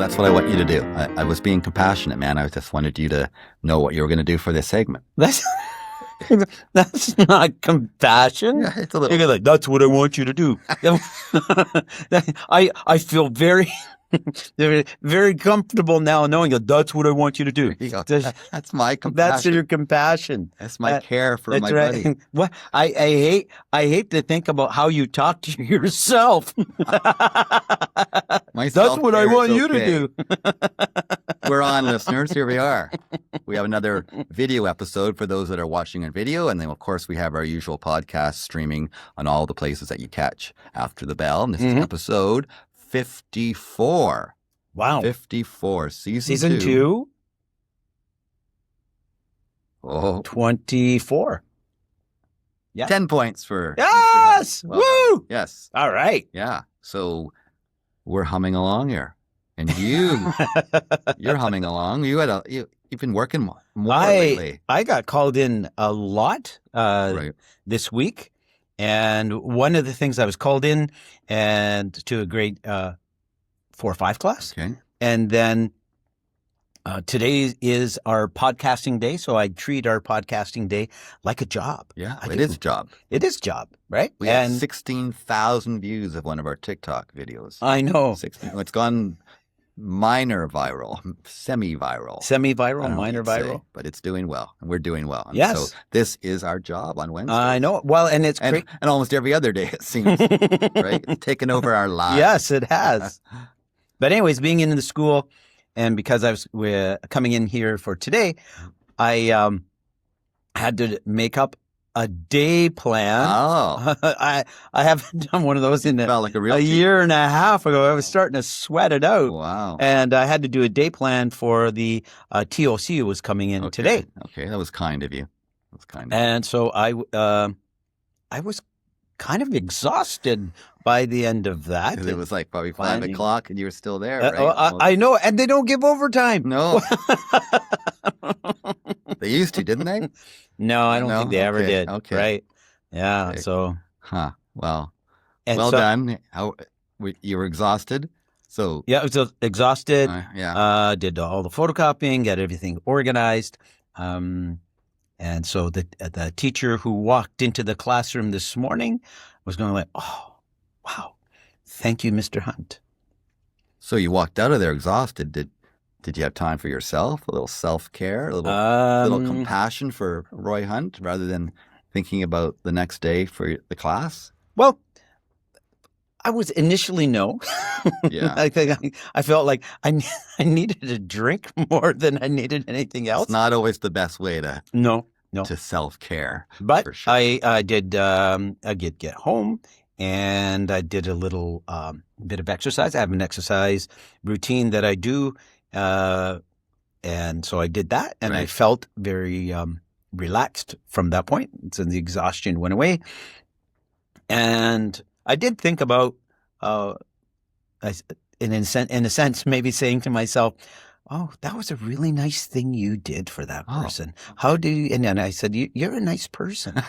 that's what I want you to do. I was being compassionate, man. I just wanted you to know what you were going to do for this segment. That's not compassion. Yeah, it's a little. You're like, that's what I want you to do. I feel very, very comfortable now knowing that that's what I want you to do. There you go. That's my compassion. That's your compassion. That's my care for my right. buddy. What I hate to think about how you talk to yourself. That's what I want you to do. We're on, listeners. Here we are. We have another video episode for those that are watching on video. And then, of course, we have our usual podcast streaming on all the places that you catch after the bell. And this is episode 54. Wow. 54. Season 2. Oh. 24. Yeah. 10 points for Yes! Well Woo! done. Yes. All right. Yeah. So we're humming along here. And you're humming along. You've been working more lately. I got called in a lot this week. And one of the things I was called in and to a grade 4 or 5 class. Okay. And then today is our podcasting day. So I treat our podcasting day like a job. Yeah, it is a job. It is a job, right? We have 16,000 views of one of our TikTok videos. I know. 16. It's gone minor viral, semi-viral. Semi-viral, minor viral. But it's doing well, and we're doing well. And yes. So this is our job on Wednesday. I know. Well, and it's great. And almost every other day, it seems, right? It's taken over our lives. Yes, it has. But anyways, being in the school, and because I was coming in here for today, I had to make up a day plan. Oh. I haven't done one of those in a year and a half ago. I was starting to sweat it out. Wow. And I had to do a day plan for the TOC who was coming in today. Okay, that was kind of you. And so I was kind of exhausted by the end of that. It was like probably 5 o'clock and you were still there, right? I know, and they don't give overtime. No. They used to, didn't they? No, I don't think they ever did. Okay. Right. Yeah. Okay. So. Well. Well done. You were exhausted. So. Yeah, I was exhausted. Did all the photocopying, got everything organized. And so the teacher who walked into the classroom this morning was going like, "Oh, wow, thank you, Mr. Hunt." So you walked out of there exhausted. Did you have time for yourself? A little self-care, a little compassion for Roy Hunt, rather than thinking about the next day for the class? Well, I was initially no. Yeah. I felt like I needed a drink more than I needed anything else. It's not always the best way to to self-care. But for sure. I did get home and I did a little bit of exercise. I have an exercise routine that I do, and so I did that, and I felt very relaxed from that point. So the exhaustion went away, and I did think about, in a sense, maybe saying to myself, "Oh, that was a really nice thing you did for that person. How do you?" And then I said, "You're a nice person."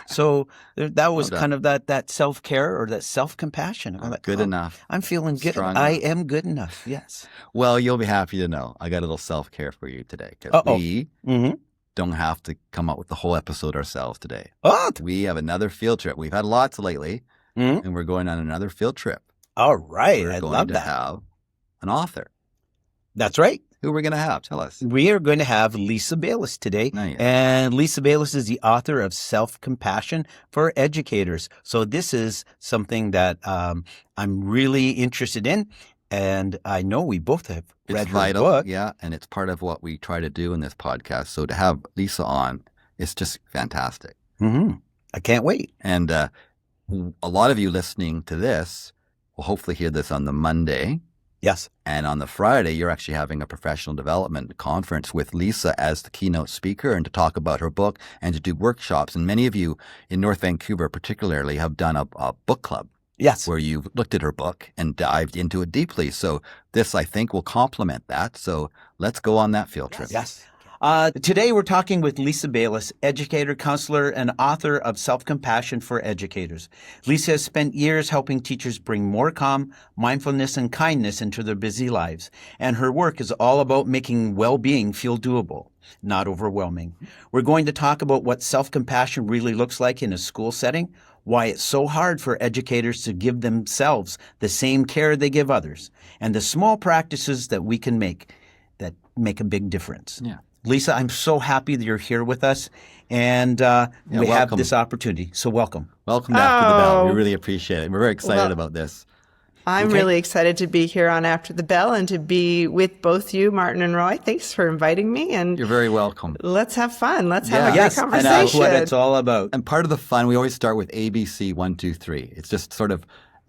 So that was kind of that self-care or that self-compassion. I'm like, good enough. I'm feeling good. I am good enough. Yes. Well, you'll be happy to know I got a little self-care for you today, because we don't have to come up with the whole episode ourselves today. We have another field trip. We've had lots lately, and we're going on another field trip. All right. We're going to have an author. That's right. Who are we going to have? Tell us. We are going to have Lisa Baylis today. Nice. And Lisa Baylis is the author of Self-Compassion for Educators. So this is something that I'm really interested in. And I know we both have read her book. Yeah, and it's part of what we try to do in this podcast. So to have Lisa on, it's just fantastic. Mm-hmm. I can't wait. And a lot of you listening to this will hopefully hear this on the Monday. Yes. And on the Friday, you're actually having a professional development conference with Lisa as the keynote speaker, and to talk about her book and to do workshops. And many of you in North Vancouver particularly have done a book club. Yes. Where you've looked at her book and dived into it deeply. So this, I think, will complement that. So let's go on that field trip. Yes. Today we're talking with Lisa Baylis, educator, counselor, and author of Self-Compassion for Educators. Lisa has spent years helping teachers bring more calm, mindfulness, and kindness into their busy lives. And her work is all about making well-being feel doable, not overwhelming. We're going to talk about what self-compassion really looks like in a school setting, why it's so hard for educators to give themselves the same care they give others, and the small practices that we can make that make a big difference. Yeah. Lisa, I'm so happy that you're here with us, and we have this opportunity. So welcome. Welcome to After the Bell. We really appreciate it. We're very excited about this. I'm really excited to be here on After the Bell and to be with both you, Martin and Roy. Thanks for inviting me. And you're very welcome. Let's have fun. Let's have a great conversation. And that's what it's all about. And part of the fun, we always start with ABC 1, 2, 3. It's just sort of,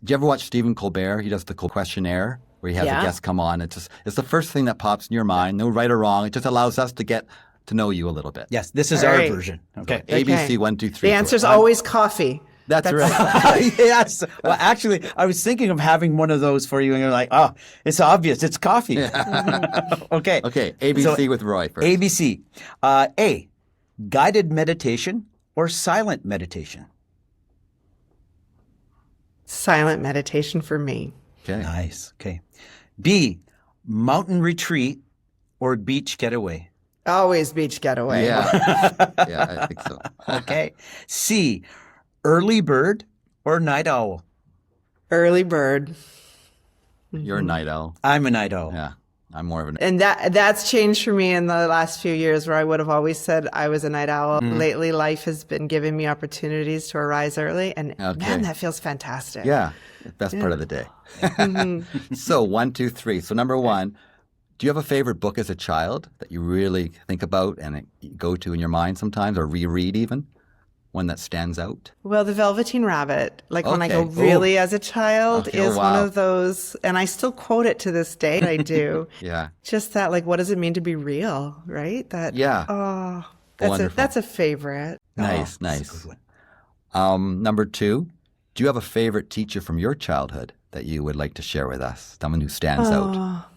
do you ever watch Stephen Colbert? He does the questionnaire where he has a guest come on. It's the first thing that pops in your mind. No right or wrong. It just allows us to get to know you a little bit. Yes, this is our version. Okay. So ABC 1, 2, 3. The answer is always coffee. That's right. Yes. Well, actually, I was thinking of having one of those for you, and you're like, oh, it's obvious. It's coffee. Yeah. Okay. Okay. ABC with Roy first. ABC. A, guided meditation or silent meditation? Silent meditation for me. Okay. Nice. Okay. B, mountain retreat or beach getaway? Always beach getaway. Yeah. Yeah, I think so. Okay. C, early bird or night owl? Early bird. You're a night owl. I'm a night owl. Yeah. I'm more of an... And that's changed for me in the last few years, where I would have always said I was a night owl. Lately, life has been giving me opportunities to arise early. And man, that feels fantastic. Yeah. Best part of the day. So 1, 2, 3. So number 1, do you have a favorite book as a child that you really think about and go to in your mind sometimes, or reread even? One that stands out? Well, The Velveteen Rabbit, when I go really as a child, is one of those, and I still quote it to this day. I do. Yeah. Just that, what does it mean to be real, right? That. Yeah. Oh, Wonderful. That's a favorite. Nice, nice. Number 2, do you have a favorite teacher from your childhood that you would like to share with us? Someone who stands out.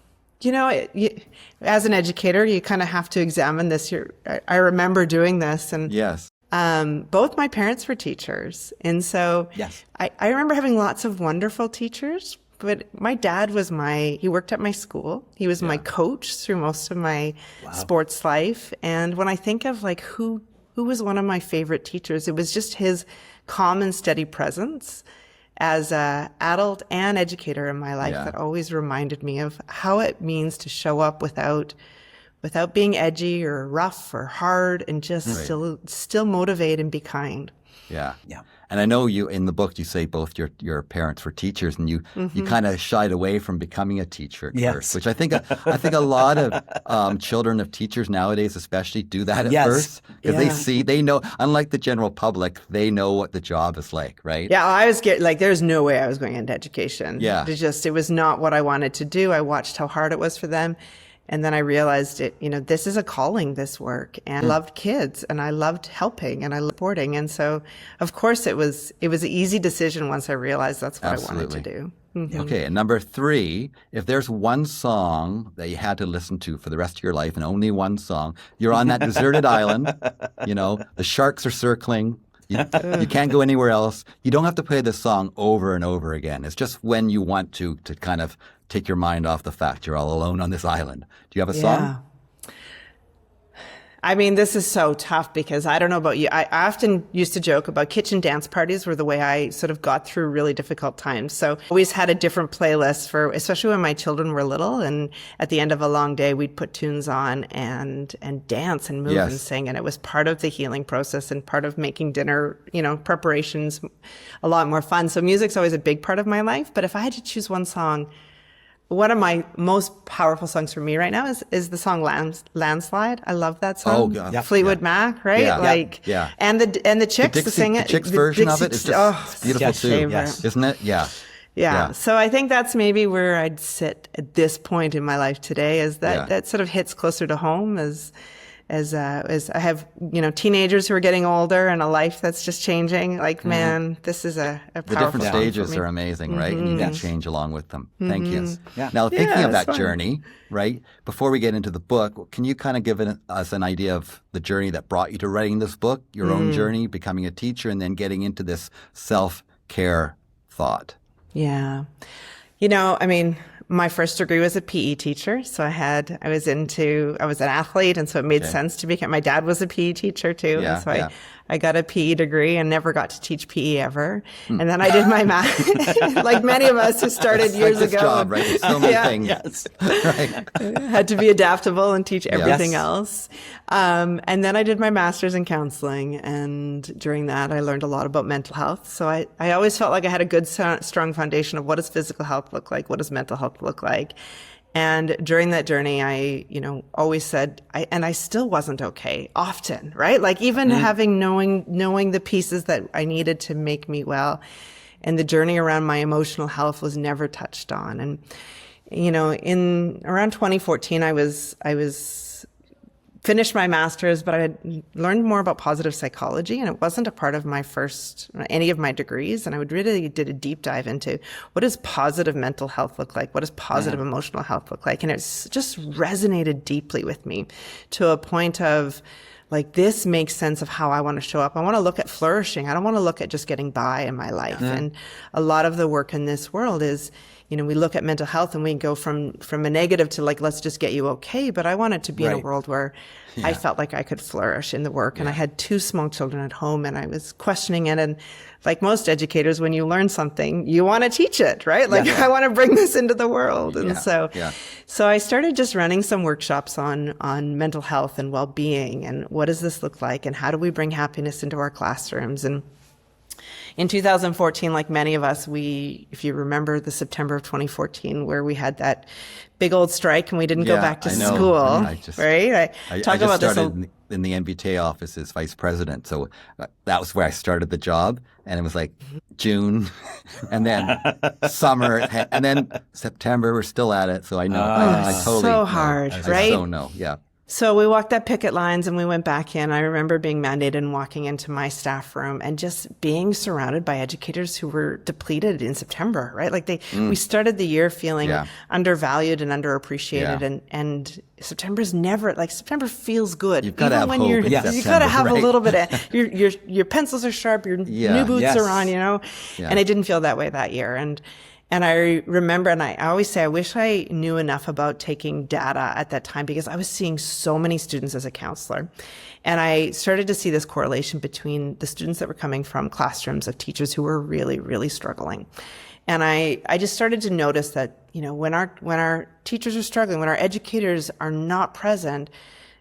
You know, as an educator, you kind of have to examine this. I remember doing this, and yes. Both my parents were teachers. And so I remember having lots of wonderful teachers, but my dad was he worked at my school. He was my coach through most of my sports life. And when I think of who was one of my favorite teachers, it was just his calm and steady presence as an adult and educator in my life that always reminded me of how it means to show up without being edgy or rough or hard, and just still motivate and be kind. Yeah. Yeah. And I know you, in the book, you say both your parents were teachers, and you kind of shied away from becoming a teacher at first, which I think a lot of children of teachers nowadays especially do that at first, because they know, unlike the general public, they know what the job is like, right? Yeah, I was there's no way I was going into education. Yeah. It was not what I wanted to do. I watched how hard it was for them. And then I realized this is a calling, this work. And I loved kids, and I loved helping, and I loved supporting. And so, of course, it was an easy decision once I realized that's what I wanted to do. Mm-hmm. Okay. And number 3, if there's one song that you had to listen to for the rest of your life, and only one song, you're on that deserted island, the sharks are circling. You can't go anywhere else. You don't have to play this song over and over again. It's just when you want to kind of take your mind off the fact you're all alone on this island. Do you have a song? I mean, this is so tough because I don't know about you. I often used to joke about kitchen dance parties were the way I sort of got through really difficult times. So I always had a different playlist especially when my children were little. And at the end of a long day, we'd put tunes on and dance and move and sing. And it was part of the healing process and part of making dinner, preparations a lot more fun. So music's always a big part of my life. But if I had to choose one song, one of my most powerful songs for me right now is the song Landslide. I love that song. Oh, God. Fleetwood Mac, right? Yeah. And the Chicks to sing it. The Chicks version of it is just beautiful too. Yes. Isn't it? Yeah. So I think that's maybe where I'd sit at this point in my life today, is that sort of hits closer to home as I have, teenagers who are getting older and a life that's just changing. Like, man, this is a powerful The different song stages for me. are amazing, right? And you can change along with them. Thank you. Yeah. Now, thinking of that fun. journey, right? Before we get into the book, can you kind of give us an idea of the journey that brought you to writing this book, your own journey, becoming a teacher, and then getting into this self-care thought? Yeah. My first degree was a PE teacher. So I was an athlete. And so it made sense to become, my dad was a PE teacher too. Yeah, and so I got a PE degry and never got to teach PE ever. And then I did my math, like many of us who started years this ago. job, right? There's so many things. Yes. Right. Had to be adaptable and teach everything Yes. else. And then I did my master's in counseling. And during that, I learned a lot about mental health. So I always felt like I had a good, strong foundation of what does physical health look like? What does mental health look like? And during that journey, I always said, and I still wasn't okay often, right? Like even knowing the pieces that I needed to make me well. And the journey around my emotional health was never touched on. And, in around 2014, I was finished my master's, but I had learned more about positive psychology, and it wasn't a part of any of my degrees. And I really did a deep dive into what does positive mental health look like? What does positive emotional health look like? And it's just resonated deeply with me to a point of like, this makes sense of how I want to show up. I want to look at flourishing. I don't want to look at just getting by in my life. And a lot of the work in this world is, we look at mental health and we go from a negative to like, let's just get you okay. But I wanted to be in a world where I felt like I could flourish in the work. And I had 2 small children at home and I was questioning it. And like most educators, when you learn something, you want to teach it, right? Like I want to bring this into the world. And so I started just running some workshops on mental health and well-being and what does this look like and how do we bring happiness into our classrooms. And in 2014, like many of us, if you remember the September of 2014, where we had that big old strike and we didn't go back to school, right? I just started in the MBTA office as vice president. So that was where I started the job. And it was like June and then summer and then September. We're still at it. So I know. I totally so hard, right? I so know. Yeah. So we walked up picket lines and we went back in. I remember being mandated and walking into my staff room and just being surrounded by educators who were depleted in September, right? Like we started the year feeling undervalued and underappreciated. And September's never, like September feels good. You've got to have hope in September, you got to have right? a little bit of, your pencils are sharp, your new boots are on, and it didn't feel that way that year. And I remember, and I always say, I wish I knew enough about taking data at that time because I was seeing so many students as a counselor. And I started to see this correlation between the students that were coming from classrooms of teachers who were really, really struggling. And I just started to notice that, when our teachers are struggling, when our educators are not present,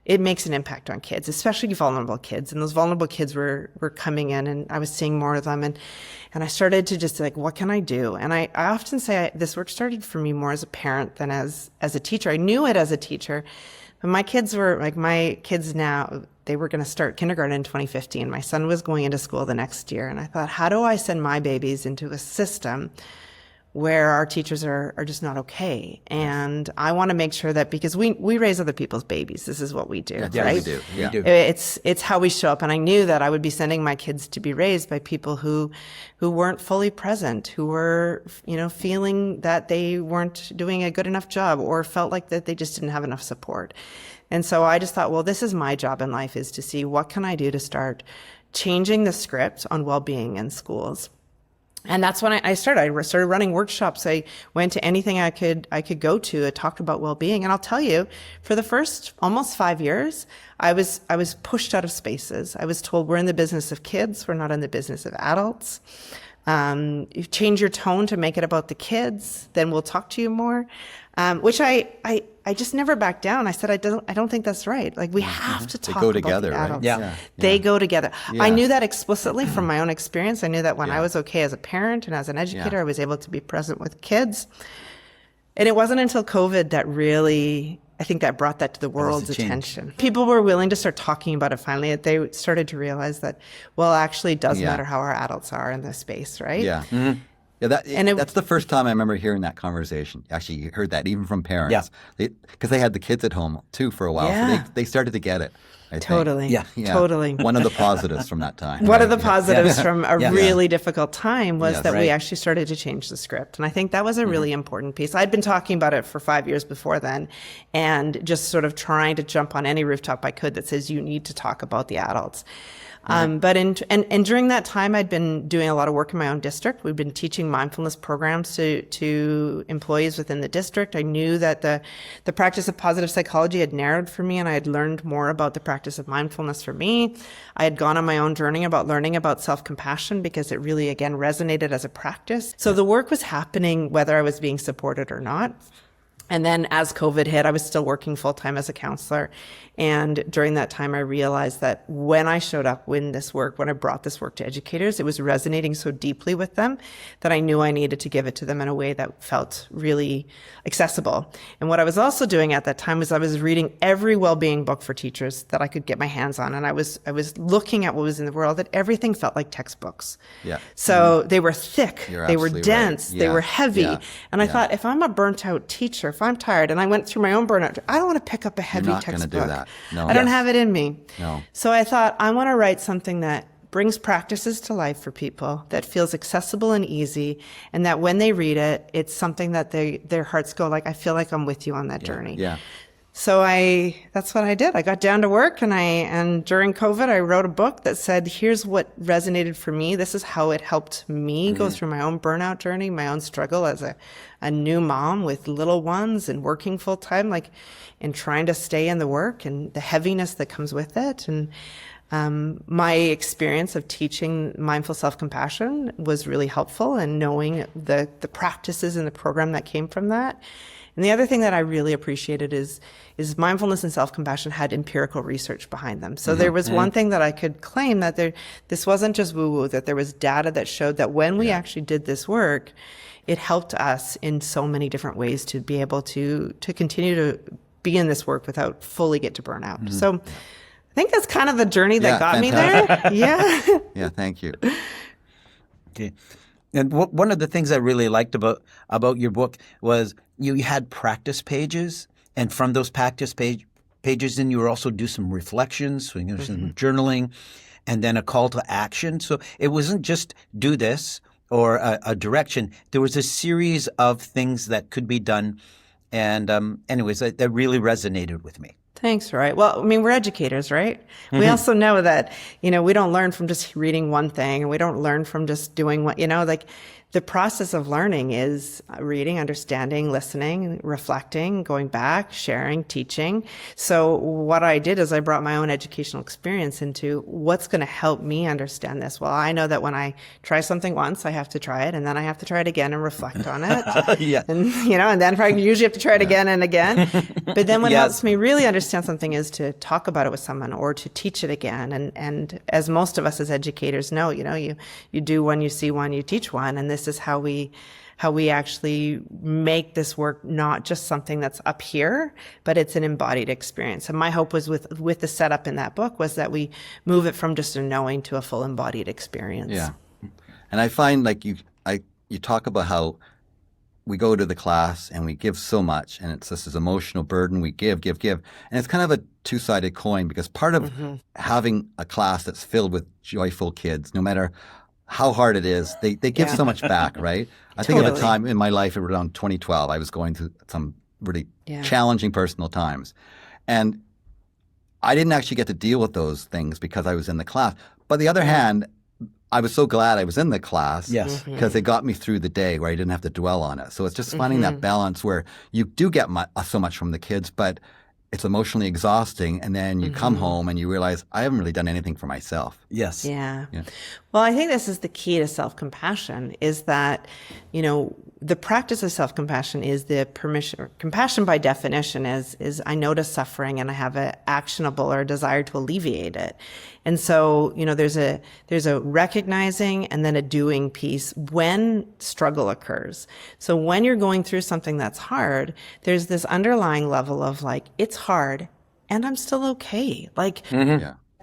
it makes an impact on kids, especially vulnerable kids. And those vulnerable kids were coming in and I was seeing more of them. And I started to just like, what can I do? And I often say this work started for me more as a parent than as a teacher. I knew it as a teacher, but my kids now, they were going to start kindergarten in 2015. My son was going into school the next year. And I thought, how do I send my babies into a system where our teachers are just not okay? And I want to make sure that, because we raise other people's babies. This is what we do, Yeah, right? we do. Yeah. It's how we show up. And I knew that I would be sending my kids to be raised by people who weren't fully present, who were, feeling that they weren't doing a good enough job or felt like that they just didn't have enough support. And so I just thought, well, this is my job in life, is to see what can I do to start changing the script on well-being in schools. And that's when I started. I started running workshops. I went to anything I could go to. I talked about well-being. And I'll tell you, for the first almost 5 years, I was pushed out of spaces. I was told, we're in the business of kids. We're not in the business of adults. You change your tone to make it about the kids, then we'll talk to you more. Which I just never backed down. I said, I don't think that's right. Like, we have to talk about together, the adults. right? Yeah. They go together. Yeah. I knew that explicitly from my own experience. I knew that when I was okay as a parent and as an educator, I was able to be present with kids. And it wasn't until COVID that really, I think, that brought that to the world's attention. People were willing to start talking about it finally. They started to realize that, well, actually it does matter how our adults are in this space, right? Yeah. Mm-hmm. Yeah, that's the first time I remember hearing that conversation. Actually, you heard that even from parents. Yeah. Because they had the kids at home too for a while. Yeah. So they started to get it. I Totally. think. Yeah. Totally. One of the positives from that time. One of the positives from a really difficult time was that we Right. actually started to change the script. And I think that was a really important piece. I'd been talking about it for 5 years before then, and just sort of trying to jump on any rooftop I could that says you need to talk about the adults. But during that time, I'd been doing a lot of work in my own district. We'd been teaching mindfulness programs to employees within the district. I knew that the practice of positive psychology had narrowed for me, and I had learned more about the practice of mindfulness for me. I had gone on my own journey about learning about self-compassion because it really, again, resonated as a practice. So the work was happening whether I was being supported or not. And then as COVID hit, I was still working full-time as a counselor. And during that time, I realized that when I showed up when I brought this work to educators, it was resonating so deeply with them that I knew I needed to give it to them in a way that felt really accessible. And what I was also doing at that time was I was reading every well-being book for teachers that I could get my hands on. And I was looking at what was in the world, that everything felt like textbooks. Yeah. So they were thick, they were dense, right. they were heavy. Yeah. And I thought, if I'm a burnt out teacher, if I'm tired, and I went through my own burnout, I don't want to pick up a heavy textbook. You're not going to do that. No. I don't have it in me. No. So I thought, I want to write something that brings practices to life for people, that feels accessible and easy, and that when they read it, it's something that their hearts go like, I feel like I'm with you on that journey. Yeah. So that's what I did. I got down to work, and during COVID, I wrote a book that said, here's what resonated for me. This is how it helped me go through my own burnout journey, my own struggle as a new mom with little ones and working full time, and trying to stay in the work and the heaviness that comes with it. And my experience of teaching mindful self-compassion was really helpful, and knowing the practices and the program that came from that. And the other thing that I really appreciated is mindfulness and self-compassion had empirical research behind them. So there was one thing that I could claim, that this wasn't just woo-woo, that there was data that showed that when we actually did this work, it helped us in so many different ways to be able to continue to be in this work without fully get to burnout. So I think that's kind of the journey that got me there. Yeah. Yeah, thank you. Okay. And one of the things I really liked about your book was you had practice pages, and from those practice pages, then you would also do some reflections, so, some journaling, and then a call to action. So it wasn't just do this or a direction. There was a series of things that could be done. And anyways, that really resonated with me. Thanks, Roy. Well, I mean, we're educators, right? We also know that, we don't learn from just reading one thing, and we don't learn from just doing what, the process of learning is reading, understanding, listening, reflecting, going back, sharing, teaching. So what I did is I brought my own educational experience into what's going to help me understand this. Well, I know that when I try something once, I have to try it, and then I have to try it again and reflect on it. Yeah. And, and then I usually have to try it again and again. But then what helps me really understand something is to talk about it with someone or to teach it again. And as most of us as educators know, you do one, you see one, you teach one, and this is how we actually make this work not just something that's up here, but it's an embodied experience. And my hope was with the setup in that book was that we move it from just a knowing to a full embodied experience. Yeah. And I find you talk about how we go to the class and we give so much, and it's this emotional burden. We give. And it's kind of a two-sided coin, because part of having a class that's filled with joyful kids, no matter how hard it is, they give so much back, right? I think of a time in my life around 2012, I was going through some really challenging personal times. And I didn't actually get to deal with those things because I was in the class. But on the other hand, I was so glad I was in the class because it got me through the day where I didn't have to dwell on it. So it's just finding that balance where you do get so much from the kids, but it's emotionally exhausting. And then you come home and you realize, I haven't really done anything for myself. Yes. Yeah. Well, I think this is the key to self-compassion, is that, the practice of self-compassion is the permission. Compassion by definition is I notice suffering and I have an actionable or a desire to alleviate it. And so, there's a recognizing and then a doing piece when struggle occurs. So when you're going through something that's hard, there's this underlying level of it's hard and I'm still okay.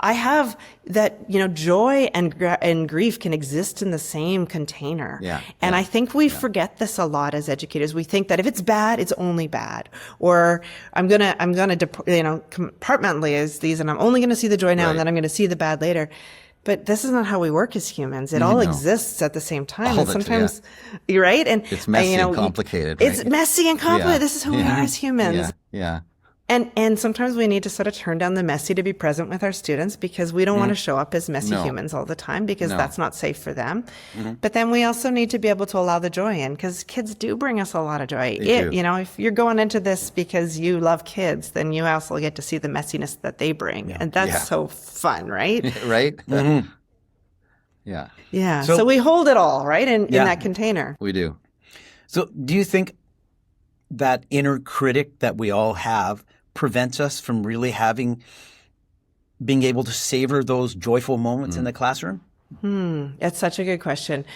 I have that, joy and grief can exist in the same container. And I think we forget this a lot as educators. We think that if it's bad, it's only bad. Or I'm going to compartmentalize these and I'm only going to see the joy now and then I'm going to see the bad later. But this is not how we work as humans. It all exists at the same time. And sometimes, you're right. And it's messy and complicated. Right? It's messy and complicated. This is who we are as humans. Yeah. And sometimes we need to sort of turn down the messy to be present with our students because we don't want to show up as messy humans all the time because that's not safe for them. But then we also need to be able to allow the joy in because kids do bring us a lot of joy. If you're going into this because you love kids, then you also get to see the messiness that they bring. And that's so fun, right? Right? Yeah. Yeah. So we hold it all, right, in that container. We do. So do you think that inner critic that we all have prevents us from really being able to savor those joyful moments in the classroom? That's such a good question.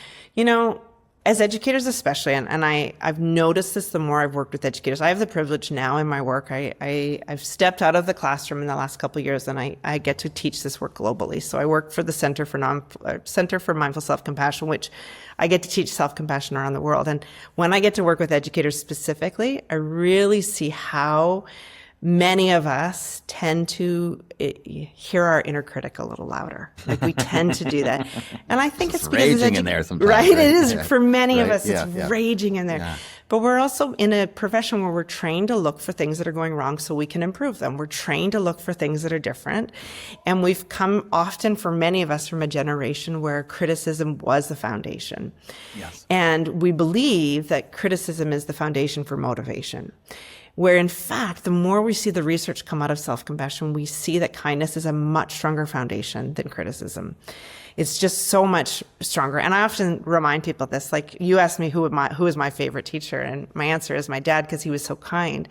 As educators especially, and I've noticed this the more I've worked with educators. I have the privilege now in my work. I've stepped out of the classroom in the last couple of years, and I get to teach this work globally. So I work for the Center for Mindful Self-Compassion, which I get to teach self-compassion around the world. And when I get to work with educators specifically, I really see how many of us tend to hear our inner critic a little louder. Like we tend to do that. And I think it's because raging in there sometimes. Right? It is. For many of us, it's raging in there. Yeah. But we're also in a profession where we're trained to look for things that are going wrong so we can improve them. We're trained to look for things that are different. And we've come often, for many of us, from a generation where criticism was the foundation. Yes. And we believe that criticism is the foundation for motivation. Where in fact, the more we see the research come out of self-compassion, we see that kindness is a much stronger foundation than criticism. It's just so much stronger. And I often remind people this, like you asked me who is my favorite teacher, and my answer is my dad because he was so kind.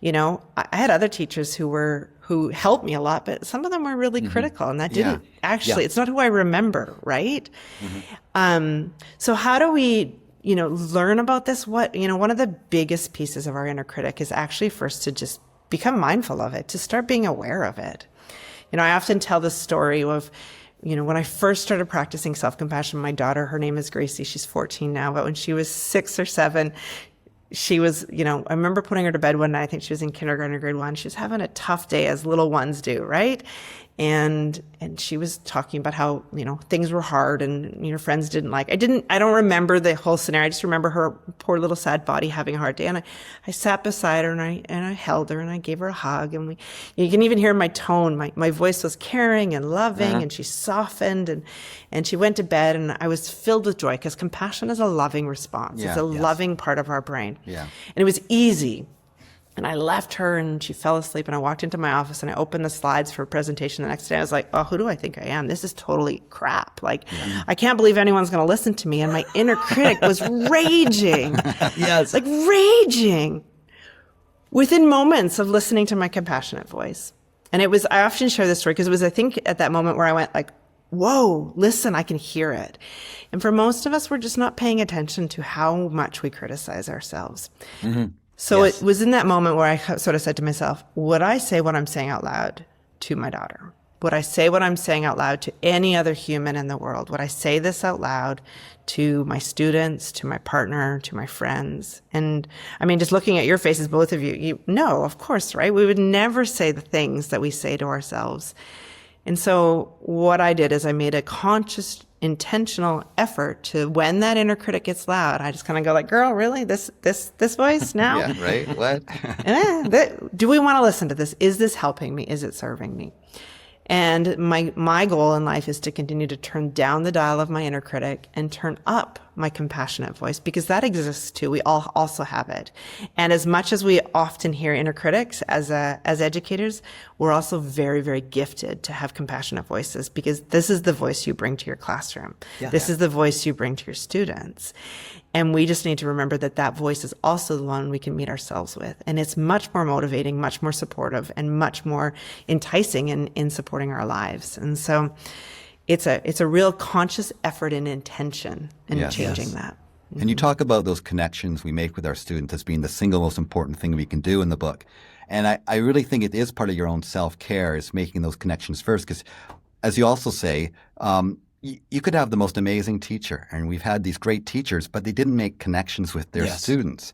I had other teachers who helped me a lot, but some of them were really critical, and that didn't actually, it's not who I remember, right? So how do we learn about this? One of the biggest pieces of our inner critic is actually first to just become mindful of it, to start being aware of it. I often tell the story of, when I first started practicing self-compassion, my daughter, her name is Gracie, she's 14 now, but when she was 6 or 7, she was, I remember putting her to bed one night, I think she was in kindergarten or grade 1, she was having a tough day as little ones do, right? And she was talking about how, things were hard and, friends didn't like. I don't remember the whole scenario. I just remember her poor little sad body having a hard day. And I sat beside her and I held her and I gave her a hug. And you can even hear my tone. My voice was caring and loving and she softened and she went to bed and I was filled with joy because compassion is a loving response. It's a loving part of our brain. Yeah. And it was easy. And I left her and she fell asleep and I walked into my office and I opened the slides for a presentation the next day. I was like, oh, who do I think I am? This is totally crap. Like, I can't believe anyone's going to listen to me. And my inner critic was raging. Yes. Like raging within moments of listening to my compassionate voice. And I often share this story because it was, I think, at that moment where I went like, whoa, listen, I can hear it. And for most of us, we're just not paying attention to how much we criticize ourselves. So it was in that moment where I sort of said to myself, would I say what I'm saying out loud to my daughter? Would I say what I'm saying out loud to any other human in the world? Would I say this out loud to my students, to my partner, to my friends? And I mean, just looking at your faces, both of you, no, of course, right? We would never say the things that we say to ourselves. And so what I did is I made a conscious, intentional effort to, when that inner critic gets loud, I just kind of go like, girl, really? This voice now? Yeah, right? What? Do we want to listen to this? Is this helping me? Is it serving me? And my goal in life is to continue to turn down the dial of my inner critic and turn up my compassionate voice, because that exists too. We all also have it. And as much as we often hear inner critics as educators, we're also very, very gifted to have compassionate voices, because this is the voice you bring to your classroom. This is the voice you bring to your students. And we just need to remember that that voice is also the one we can meet ourselves with. And it's much more motivating, much more supportive, and much more enticing in supporting our lives. And so it's a real conscious effort and intention in changing that. And you talk about those connections we make with our students as being the single most important thing we can do in the book. And I really think it is part of your own self-care, is making those connections first, because as you also say, you could have the most amazing teacher, and we've had these great teachers, but they didn't make connections with their students.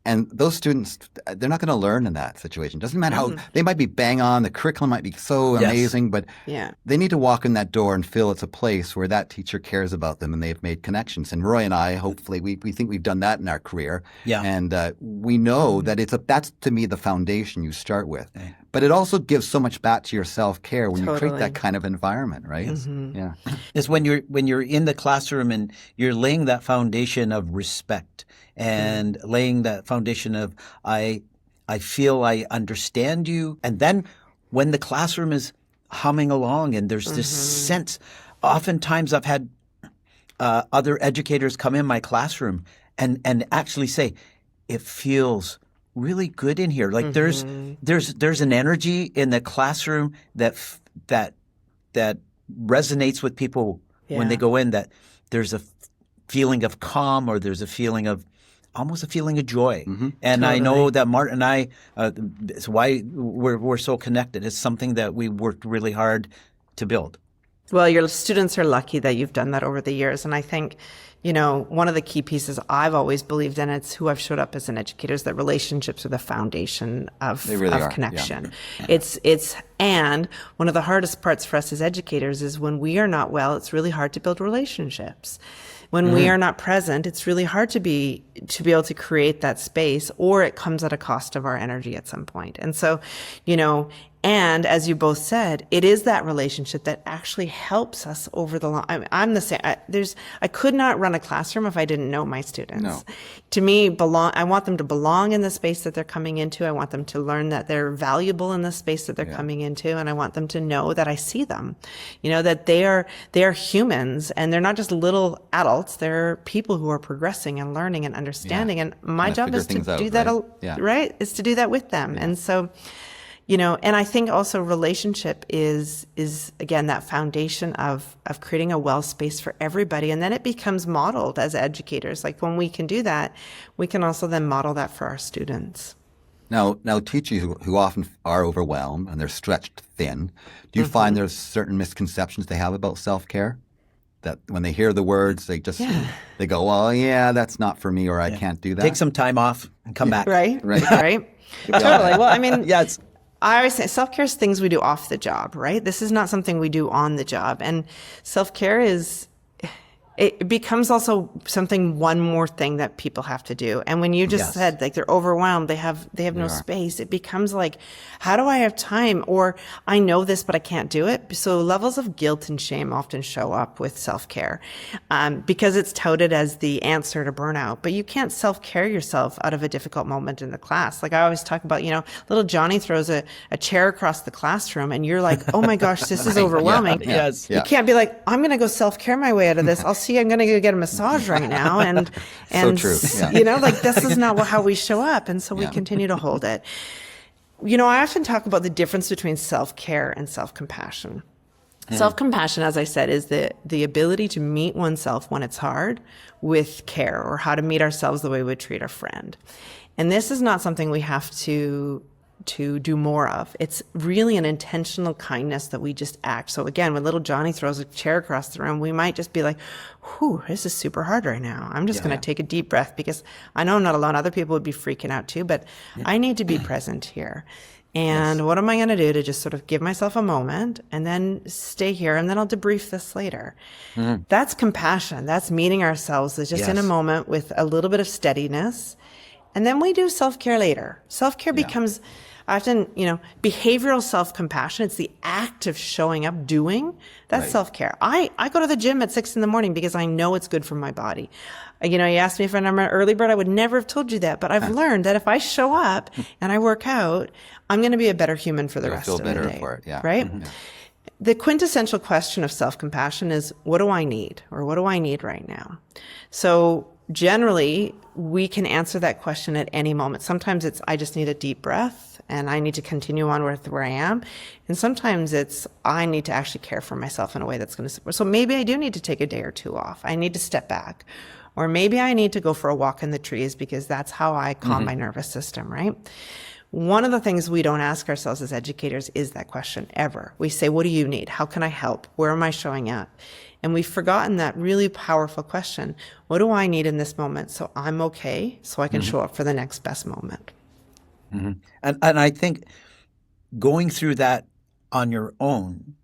And those students, they're not going to learn in that situation. Doesn't matter how they might be bang on, the curriculum might be so amazing, but they need to walk in that door and feel it's a place where that teacher cares about them and they've made connections. And Roy and I, hopefully, we think we've done that in our career. And we know that that's to me the foundation you start with. But it also gives so much back to your self-care when you create that kind of environment, right? It's when you're in the classroom and you're laying that foundation of respect and laying that foundation of I feel I understand you. And then when the classroom is humming along and there's this sense, oftentimes I've had other educators come in my classroom and actually say, it feels really good in here. Like there's an energy in the classroom that resonates with people when they go in, that there's a feeling of calm, or there's a feeling of almost a feeling of joy. And I know that Martin and I, it's why we're so connected. It's something that we worked really hard to build. Well, your students are lucky that you've done that over the years. And I think, one of the key pieces I've always believed in, it's who I've showed up as an educator, is that relationships are the foundation of connection. And one of the hardest parts for us as educators is when we are not well, it's really hard to build relationships. When we are not present, it's really hard to be able to create that space, or it comes at a cost of our energy at some point. And so, and as you both said, it is that relationship that actually helps us over the long. I'm the same. I could not run a classroom if I didn't know my students. No. To me, I want them to belong in the space that they're coming into. I want them to learn that they're valuable in the space that they're coming into, and I want them to know that I see them. That they are humans, and they're not just little adults. They're people who are progressing and learning and understanding. And my job is to do that. Right? Is to do that with them. And so. And I think also relationship is again, that foundation of creating a well space for everybody. And then it becomes modeled as educators. Like when we can do that, we can also then model that for our students. Now teachers who often are overwhelmed and they're stretched thin, do you find there's certain misconceptions they have about self-care? That when they hear the words, they just they go, well, that's not for me, or I can't do that. Take some time off and come back. Right. Totally. Well, I mean, I always say self-care is things we do off the job, right? This is not something we do on the job. And self-care it becomes also one more thing that people have to do. And when you just said, like, they're overwhelmed, they have no space, it becomes like, how do I have time? Or I know this, but I can't do it. So levels of guilt and shame often show up with self-care, because it's touted as the answer to burnout. But you can't self-care yourself out of a difficult moment in the class. Like I always talk about, little Johnny throws a chair across the classroom and you're like, oh my gosh, this is overwhelming. You can't be like, I'm going to go self-care my way out of this. I'm going to go get a massage right now. And so true. This is not how we show up. And so we continue to hold it. I often talk about the difference between self-care and self-compassion. Self-compassion, as I said, is the ability to meet oneself when it's hard with care, or how to meet ourselves the way we would treat a friend. And this is not something we have to do more of. It's really an intentional kindness that we just act. So again, when little Johnny throws a chair across the room, we might just be like, whew, this is super hard right now. I'm just going to take a deep breath, because I know I'm not alone. Other people would be freaking out too, but I need to be present here. And what am I going to do to just sort of give myself a moment and then stay here, and then I'll debrief this later. That's compassion. That's meeting ourselves just in a moment with a little bit of steadiness. And then we do self-care later. Self-care becomes often, behavioral self-compassion. It's the act of showing up, doing. That's self-care. I go to the gym at 6 a.m. because I know it's good for my body. You asked me if I'm an early bird. I would never have told you that, but I've learned that if I show up and I work out, I'm going to be a better human for the rest of the day. Feel better for it, right? The quintessential question of self-compassion is, what do I need? Or what do I need right now? So generally, we can answer that question at any moment. Sometimes it's, I just need a deep breath and I need to continue on with where I am. And sometimes it's, I need to actually care for myself in a way that's going to support. So maybe I do need to take a day or two off. I need to step back. Or maybe I need to go for a walk in the trees because that's how I calm my nervous system, right? One of the things we don't ask ourselves as educators is that question ever. We say, what do you need? How can I help? Where am I showing up? And we've forgotten that really powerful question. What do I need in this moment so I'm okay, so I can show up for the next best moment? Mm-hmm. And I think going through that on your own,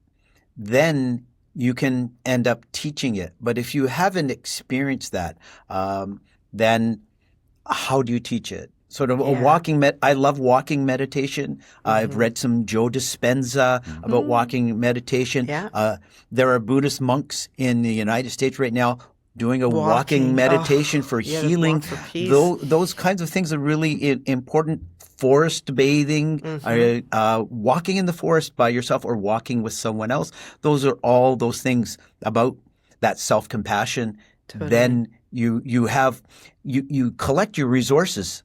then you can end up teaching it. But if you haven't experienced that, then how do you teach it? Sort of a walking I love walking meditation. I've read some Joe Dispenza about walking meditation. Yeah. There are Buddhist monks in the United States right now doing a walking meditation for healing. For peace. Those kinds of things are really important. Forest bathing, walking in the forest by yourself or walking with someone else. Those are all those things about that self-compassion. Totally. Then you collect your resources,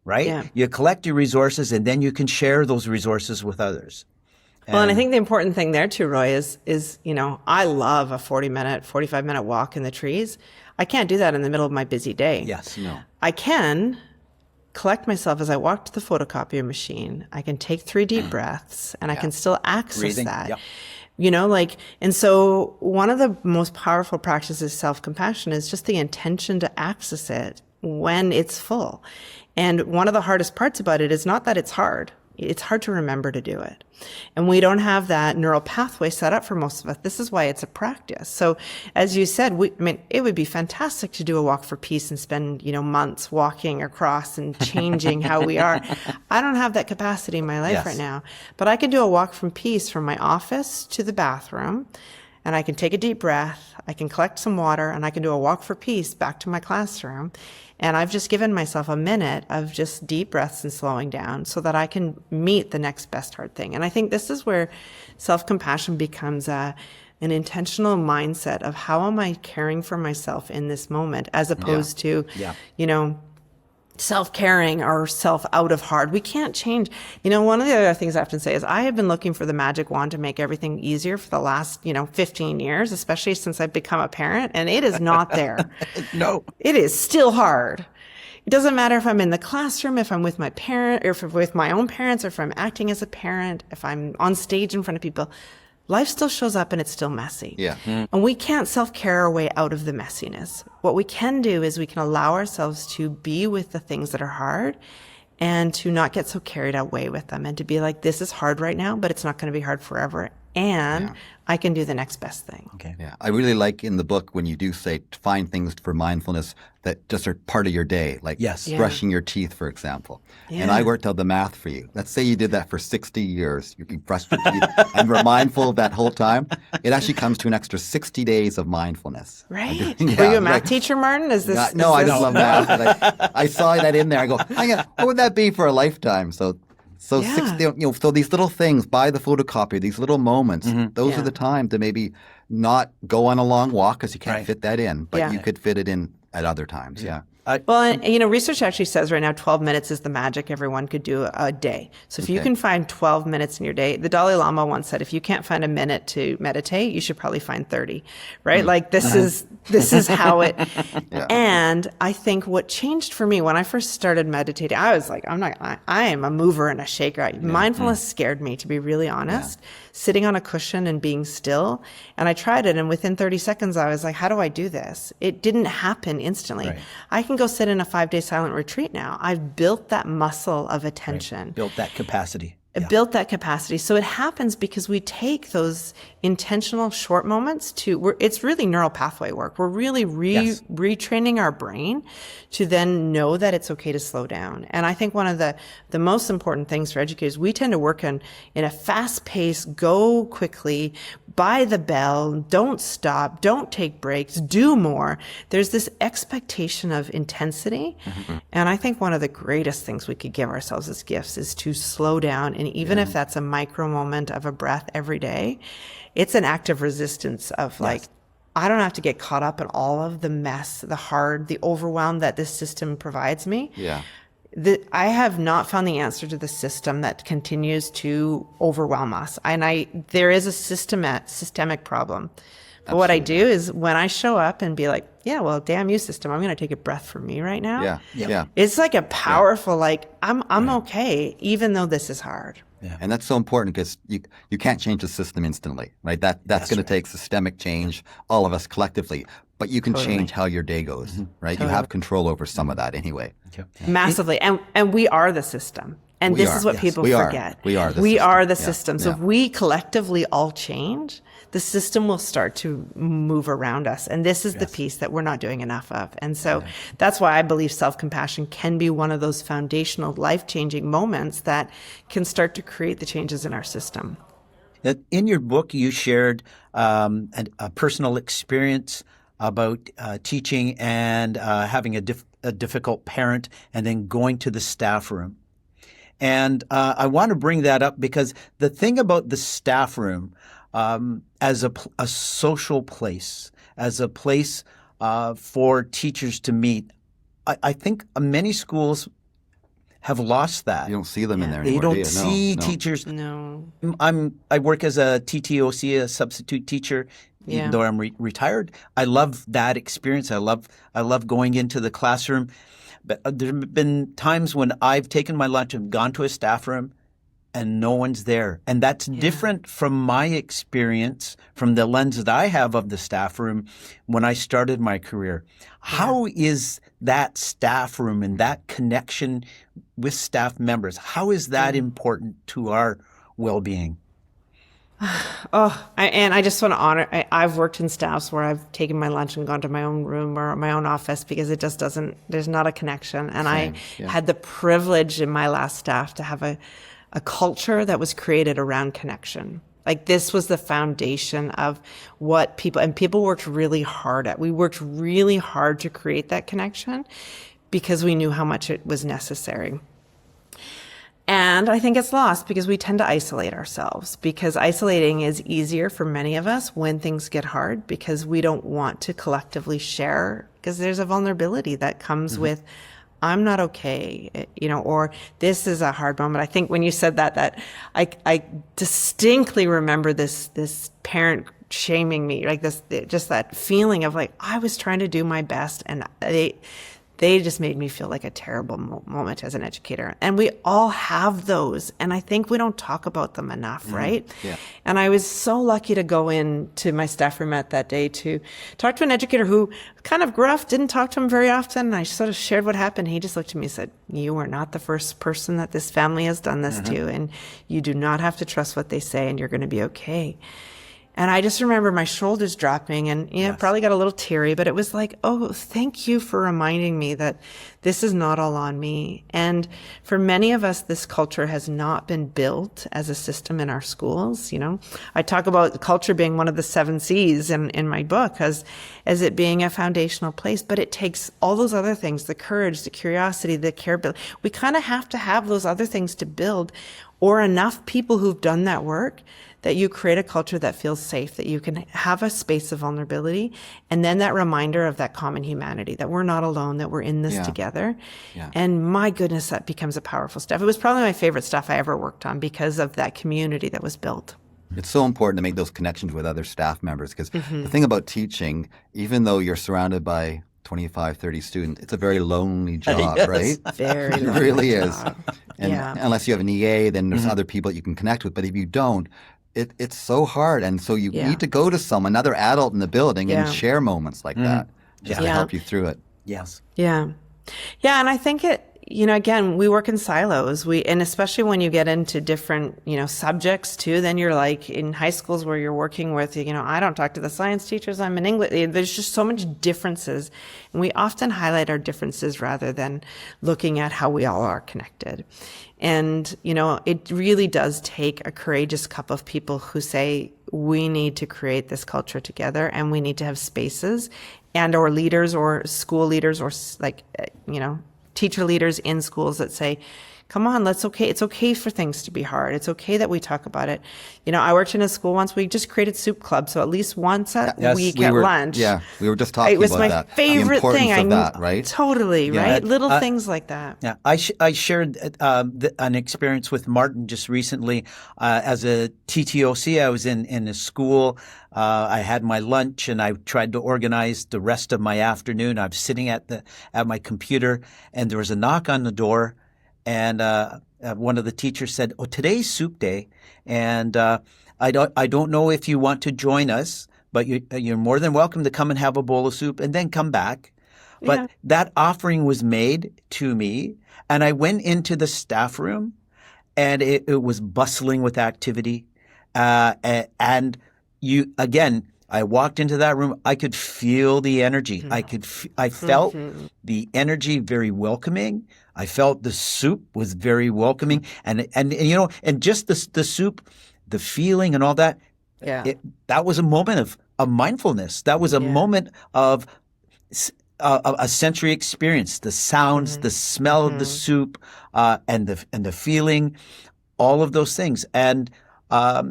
right? Yeah. You collect your resources and then you can share those resources with others. And I think the important thing there too, Roy, is, I love a 40-minute, 45-minute walk in the trees. I can't do that in the middle of my busy day. Yes. No. I can collect myself as I walk to the photocopier machine. I can take 3 deep breaths and I can still access Breathing. that. Yep. And so one of the most powerful practices of self-compassion is just the intention to access it when it's full. And one of the hardest parts about it is not that it's hard. It's hard to remember to do it. And we don't have that neural pathway set up for most of us. This is why it's a practice. So as you said, it would be fantastic to do a walk for peace and spend, months walking across and changing how we are. I don't have that capacity in my life right now, but I can do a walk from peace from my office to the bathroom. And I can take a deep breath, I can collect some water, and I can do a walk for peace back to my classroom. And I've just given myself a minute of just deep breaths and slowing down so that I can meet the next best hard thing. And I think this is where self-compassion becomes an intentional mindset of how am I caring for myself in this moment, as opposed to, self-caring or self out of hard. We can't change. One of the other things I often say is I have been looking for the magic wand to make everything easier for the last, 15 years, especially since I've become a parent, and it is not there. No. It is still hard. It doesn't matter if I'm in the classroom, if I'm with my parent, or if I'm with my own parents, or if I'm acting as a parent, if I'm on stage in front of people. Life still shows up and it's still messy. Yeah. And we can't self-care our way out of the messiness. What we can do is we can allow ourselves to be with the things that are hard and to not get so carried away with them and to be like, this is hard right now, but it's not going to be hard forever. And I can do the next best thing. Okay. Yeah. I really like in the book when you do say to find things for mindfulness that just are part of your day, like brushing your teeth, for example. Yeah. And I worked out the math for you. Let's say you did that for 60 years. You brushed your teeth and were mindful of that whole time. It actually comes to an extra 60 days of mindfulness. Right. Were you a math teacher, Martin? I just love math. But I saw that in there. I go, what would that be for a lifetime? So 60, so these little things, buy the photocopier, these little moments, those are the time to maybe not go on a long walk because you can't fit that in, but you could fit it in at other times. Yeah. Research actually says right now 12 minutes is the magic everyone could do a day. So if you can find 12 minutes in your day, the Dalai Lama once said, if you can't find a minute to meditate, you should probably find 30, right? Like this is how it, and I think what changed for me when I first started meditating, I was like, I am a mover and a shaker. Mindfulness scared me, to be really honest. Sitting on a cushion and being still. And I tried it. And within 30 seconds, I was like, how do I do this? It didn't happen instantly. Right. I can go sit in a 5-day silent retreat now. I've built that muscle of attention. Right. Built that capacity. Built that capacity. So it happens because we take those intentional short moments it's really neural pathway work. We're really retraining our brain to then know that it's okay to slow down. And I think one of the most important things for educators, we tend to work in a fast pace, go quickly, by the bell, don't stop, don't take breaks, do more. There's this expectation of intensity. And I think one of the greatest things we could give ourselves as gifts is to slow down. And even if that's a micro moment of a breath every day, it's an act of resistance of I don't have to get caught up in all of the mess, the hard, the overwhelm that this system provides me. Yeah. I have not found the answer to the system that continues to overwhelm us. And there is a systemic problem. But what I do is when I show up and be like, yeah, well, damn you, system, I'm going to take a breath for me right now. Yeah. It's like a powerful, like, I'm okay, even though this is hard. Yeah. And that's so important because you can't change the system instantly, right? That's going to take systemic change, all of us collectively. But you can change how your day goes, right? You have control over some of that anyway. Massively. And we are the system. And this is what people forget. We are the system. So if we collectively all change, the system will start to move around us. And this is the piece that we're not doing enough of. And so that's why I believe self-compassion can be one of those foundational life-changing moments that can start to create the changes in our system. In your book, you shared a personal experience about teaching and having a difficult parent and then going to the staff room. And I want to bring that up because the thing about the staff room as a social place, as a place for teachers to meet, I think many schools have lost that. You don't see them in there anymore. You don't see teachers. No. I work as a TTOC, a substitute teacher. Even though I'm retired, I love that experience. I love going into the classroom. But there have been times when I've taken my lunch and gone to a staff room and no one's there. And that's different from my experience, from the lens that I have of the staff room when I started my career. How is that staff room and that connection with staff members, how is that important to our well-being? And I just want to honor, I've worked in staffs where I've taken my lunch and gone to my own room or my own office because it just there's not a connection. And I had the privilege in my last staff to have a culture that was created around connection. Like this was the foundation of what people worked really hard at. We worked really hard to create that connection because we knew how much it was necessary. And I think it's lost because we tend to isolate ourselves because isolating is easier for many of us when things get hard because we don't want to collectively share because there's a vulnerability that comes with, I'm not okay, or this is a hard moment. I think when you said that I distinctly remember this parent shaming me, like just that feeling of like, I was trying to do my best and they just made me feel like a terrible moment as an educator. And we all have those. And I think we don't talk about them enough, right? Yeah. And I was so lucky to go into my staff room at that day to talk to an educator who kind of gruff, didn't talk to him very often. And I sort of shared what happened. He just looked at me and said, you are not the first person that this family has done this to. And you do not have to trust what they say and you're going to be okay. And I just remember my shoulders dropping and probably got a little teary, but it was like, oh, thank you for reminding me that this is not all on me. And for many of us, this culture has not been built as a system in our schools. I talk about culture being one of the 7 C's in my book as it being a foundational place, but it takes all those other things, the courage, the curiosity, the care. We kind of have to have those other things to build or enough people who've done that work that you create a culture that feels safe, that you can have a space of vulnerability, and then that reminder of that common humanity, that we're not alone, that we're in this together. Yeah. And my goodness, that becomes a powerful stuff. It was probably my favorite stuff I ever worked on because of that community that was built. It's so important to make those connections with other staff members because the thing about teaching, even though you're surrounded by 25, 30 students, it's a very lonely job, right? Very it really is. And unless you have an EA, then there's other people that you can connect with. But if you don't, it's so hard. And so you need to go to another adult in the building and share moments like that just to help you through it. Yes. Yeah. Yeah. And I think again, we work in silos. And especially when you get into different, subjects too, then you're like in high schools where you're working with, I don't talk to the science teachers. I'm in English. There's just so much differences. And we often highlight our differences rather than looking at how we all are connected. And, it really does take a courageous couple of people who say, we need to create this culture together and we need to have spaces or leaders or school leaders or teacher leaders in schools that say, come on, it's okay for things to be hard. It's okay that we talk about it. I worked in a school once. We just created soup club. So at least once a week at lunch. Yeah, we were just talking about that. It was my favorite thing. Of that, right? Totally, right? Little things like that. Yeah, I shared an experience with Martin just recently. As a TTOC, I was in a school I had my lunch and I tried to organize the rest of my afternoon. I was sitting at my computer and there was a knock on the door, and one of the teachers said, "Oh, today's soup day, and I don't know if you want to join us, but you're more than welcome to come and have a bowl of soup and then come back." But that offering was made to me, and I went into the staff room, and it was bustling with activity. And I walked into that room. I could feel the energy. I felt the energy very welcoming. I felt the soup was very welcoming, and just the soup, the feeling, and all that. Yeah, that was a moment of mindfulness. That was a moment of a sensory experience. The sounds, the smell of the soup, and the feeling, all of those things. And I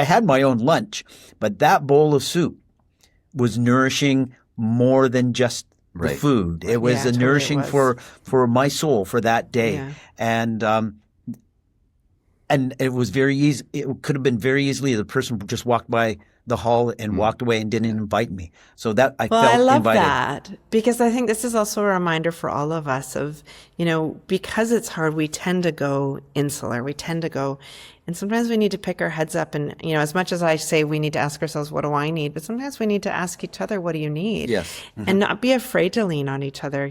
had my own lunch, but that bowl of soup was nourishing more than just the food. It was nourishing for my soul for that day. Yeah. And it was very easy. It could have been very easily the person just walked by the hall and walked away and didn't invite me. So that I felt love invited. that, because I think this is also a reminder for all of us of, because it's hard, we tend to go insular. We tend to go, and sometimes we need to pick our heads up. And, as much as I say we need to ask ourselves, what do I need? But sometimes we need to ask each other, what do you need? Yes. And not be afraid to lean on each other.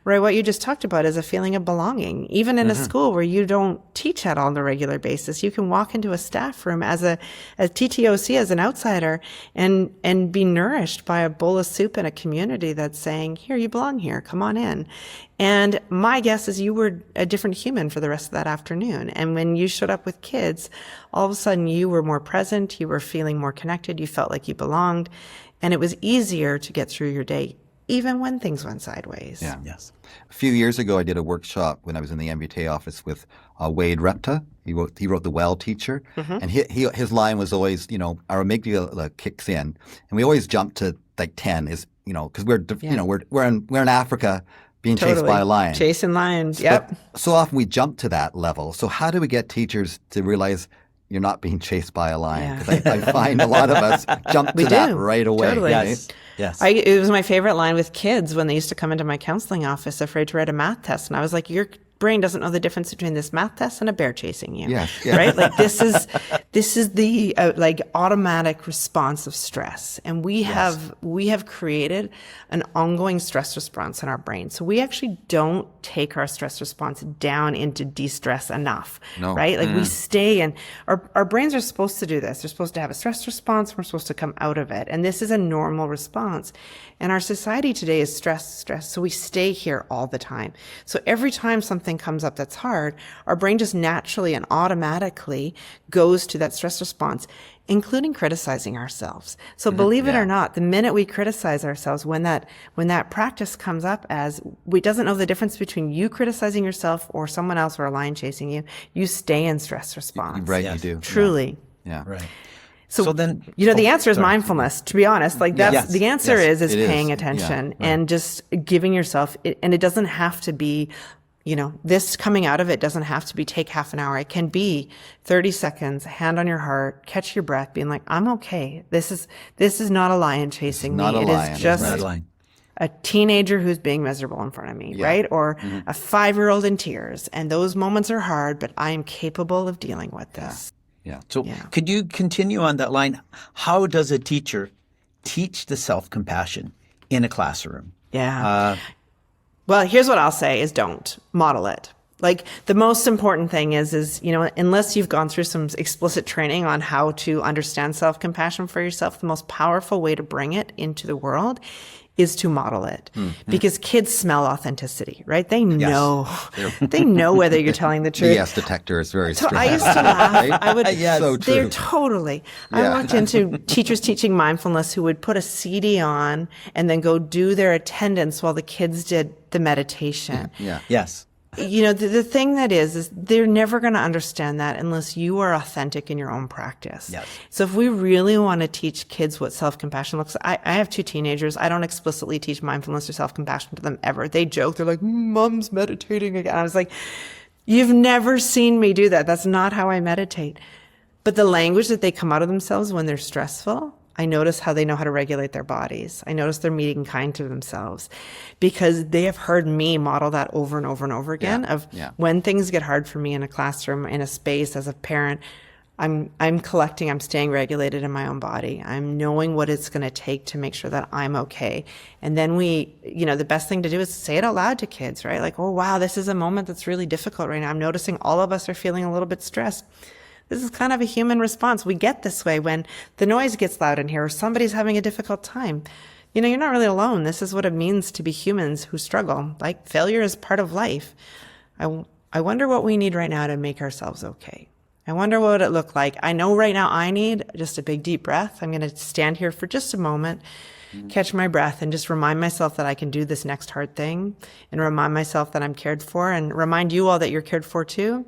Roy, what you just talked about is a feeling of belonging. Even in a school where you don't teach at all on a regular basis, you can walk into a staff room as a TTOC, as an outsider, and be nourished by a bowl of soup in a community that's saying, here, you belong here, come on in. And my guess is you were a different human for the rest of that afternoon. And when you showed up with kids, all of a sudden you were more present, you were feeling more connected, you felt like you belonged, and it was easier to get through your day, even when things went sideways. Yeah. Yes. A few years ago, I did a workshop when I was in the MBTA office with Wade Repta. He wrote The Well Teacher, and his line was always, our amygdala kicks in, and we always jump to like 10 is, because we're in Africa. Being chased by a lion. Chasing lions, yep. But so often we jump to that level. So how do we get teachers to realize you're not being chased by a lion? Because I find a lot of us jump to that right away. Totally. Right? Yes. It was my favorite line with kids when they used to come into my counseling office afraid to write a math test. And I was like, your brain doesn't know the difference between this math test and a bear chasing you. Yes. Right? Like this is the automatic response of stress. And we have created an ongoing stress response in our brain. So we actually don't take our stress response down into de-stress enough. No. Right? Like we stay in our brains are supposed to do this. They're supposed to have a stress response. We're supposed to come out of it. And this is a normal response. And our society today is stress. So we stay here all the time. So every time something comes up that's hard, our brain just naturally and automatically goes to that stress response, including criticizing ourselves. So believe it or not, the minute we criticize ourselves, when that practice comes up as we doesn't know the difference between you criticizing yourself or someone else or a lion chasing you, you stay in stress response. Right, you do. Truly. Yeah. Right. So then, the answer is mindfulness, to be honest. Like that's the answer is paying attention and just giving yourself, and it doesn't have to be, this coming out of it doesn't have to be take half an hour. It can be 30 seconds, hand on your heart, catch your breath, being like, I'm okay. This is not a lion chasing me. It is just a teenager who's being miserable in front of me, right? Or a 5-year-old in tears. And those moments are hard, but I am capable of dealing with this. Yeah. So could you continue on that line? How does a teacher teach the self-compassion in a classroom? Yeah. Well, here's what I'll say is don't model it. Like the most important thing is, unless you've gone through some explicit training on how to understand self-compassion for yourself, the most powerful way to bring it into the world is to model it. Because kids smell authenticity, right? They know, they know whether you're telling the truth. The yes detector is very strong. I used to laugh. Right? I would, so true. They're totally. I walked into teachers teaching mindfulness who would put a CD on and then go do their attendance while the kids did the meditation. Yeah. Yes. The thing that is they're never going to understand that unless you are authentic in your own practice. Yes. So if we really want to teach kids what self-compassion looks like, I have 2 teenagers. I don't explicitly teach mindfulness or self-compassion to them ever. They joke. They're like, Mom's meditating again. I was like, you've never seen me do that. That's not how I meditate. But the language that they come out of themselves when they're stressful, I notice how they know how to regulate their bodies. I notice they're being kind to themselves because they have heard me model that over and over and over again when things get hard for me in a classroom, in a space as a parent, I'm collecting, I'm staying regulated in my own body. I'm knowing what it's going to take to make sure that I'm okay. And then the best thing to do is say it out loud to kids, right? Like, oh, wow, this is a moment that's really difficult right now. I'm noticing all of us are feeling a little bit stressed. This is kind of a human response. We get this way when the noise gets loud in here or somebody's having a difficult time. You're not really alone. This is what it means to be humans who struggle. Like, failure is part of life. I wonder what we need right now to make ourselves okay. I wonder what it looked like. I know right now I need just a big deep breath. I'm going to stand here for just a moment, catch my breath, and just remind myself that I can do this next hard thing, and remind myself that I'm cared for, and remind you all that you're cared for too.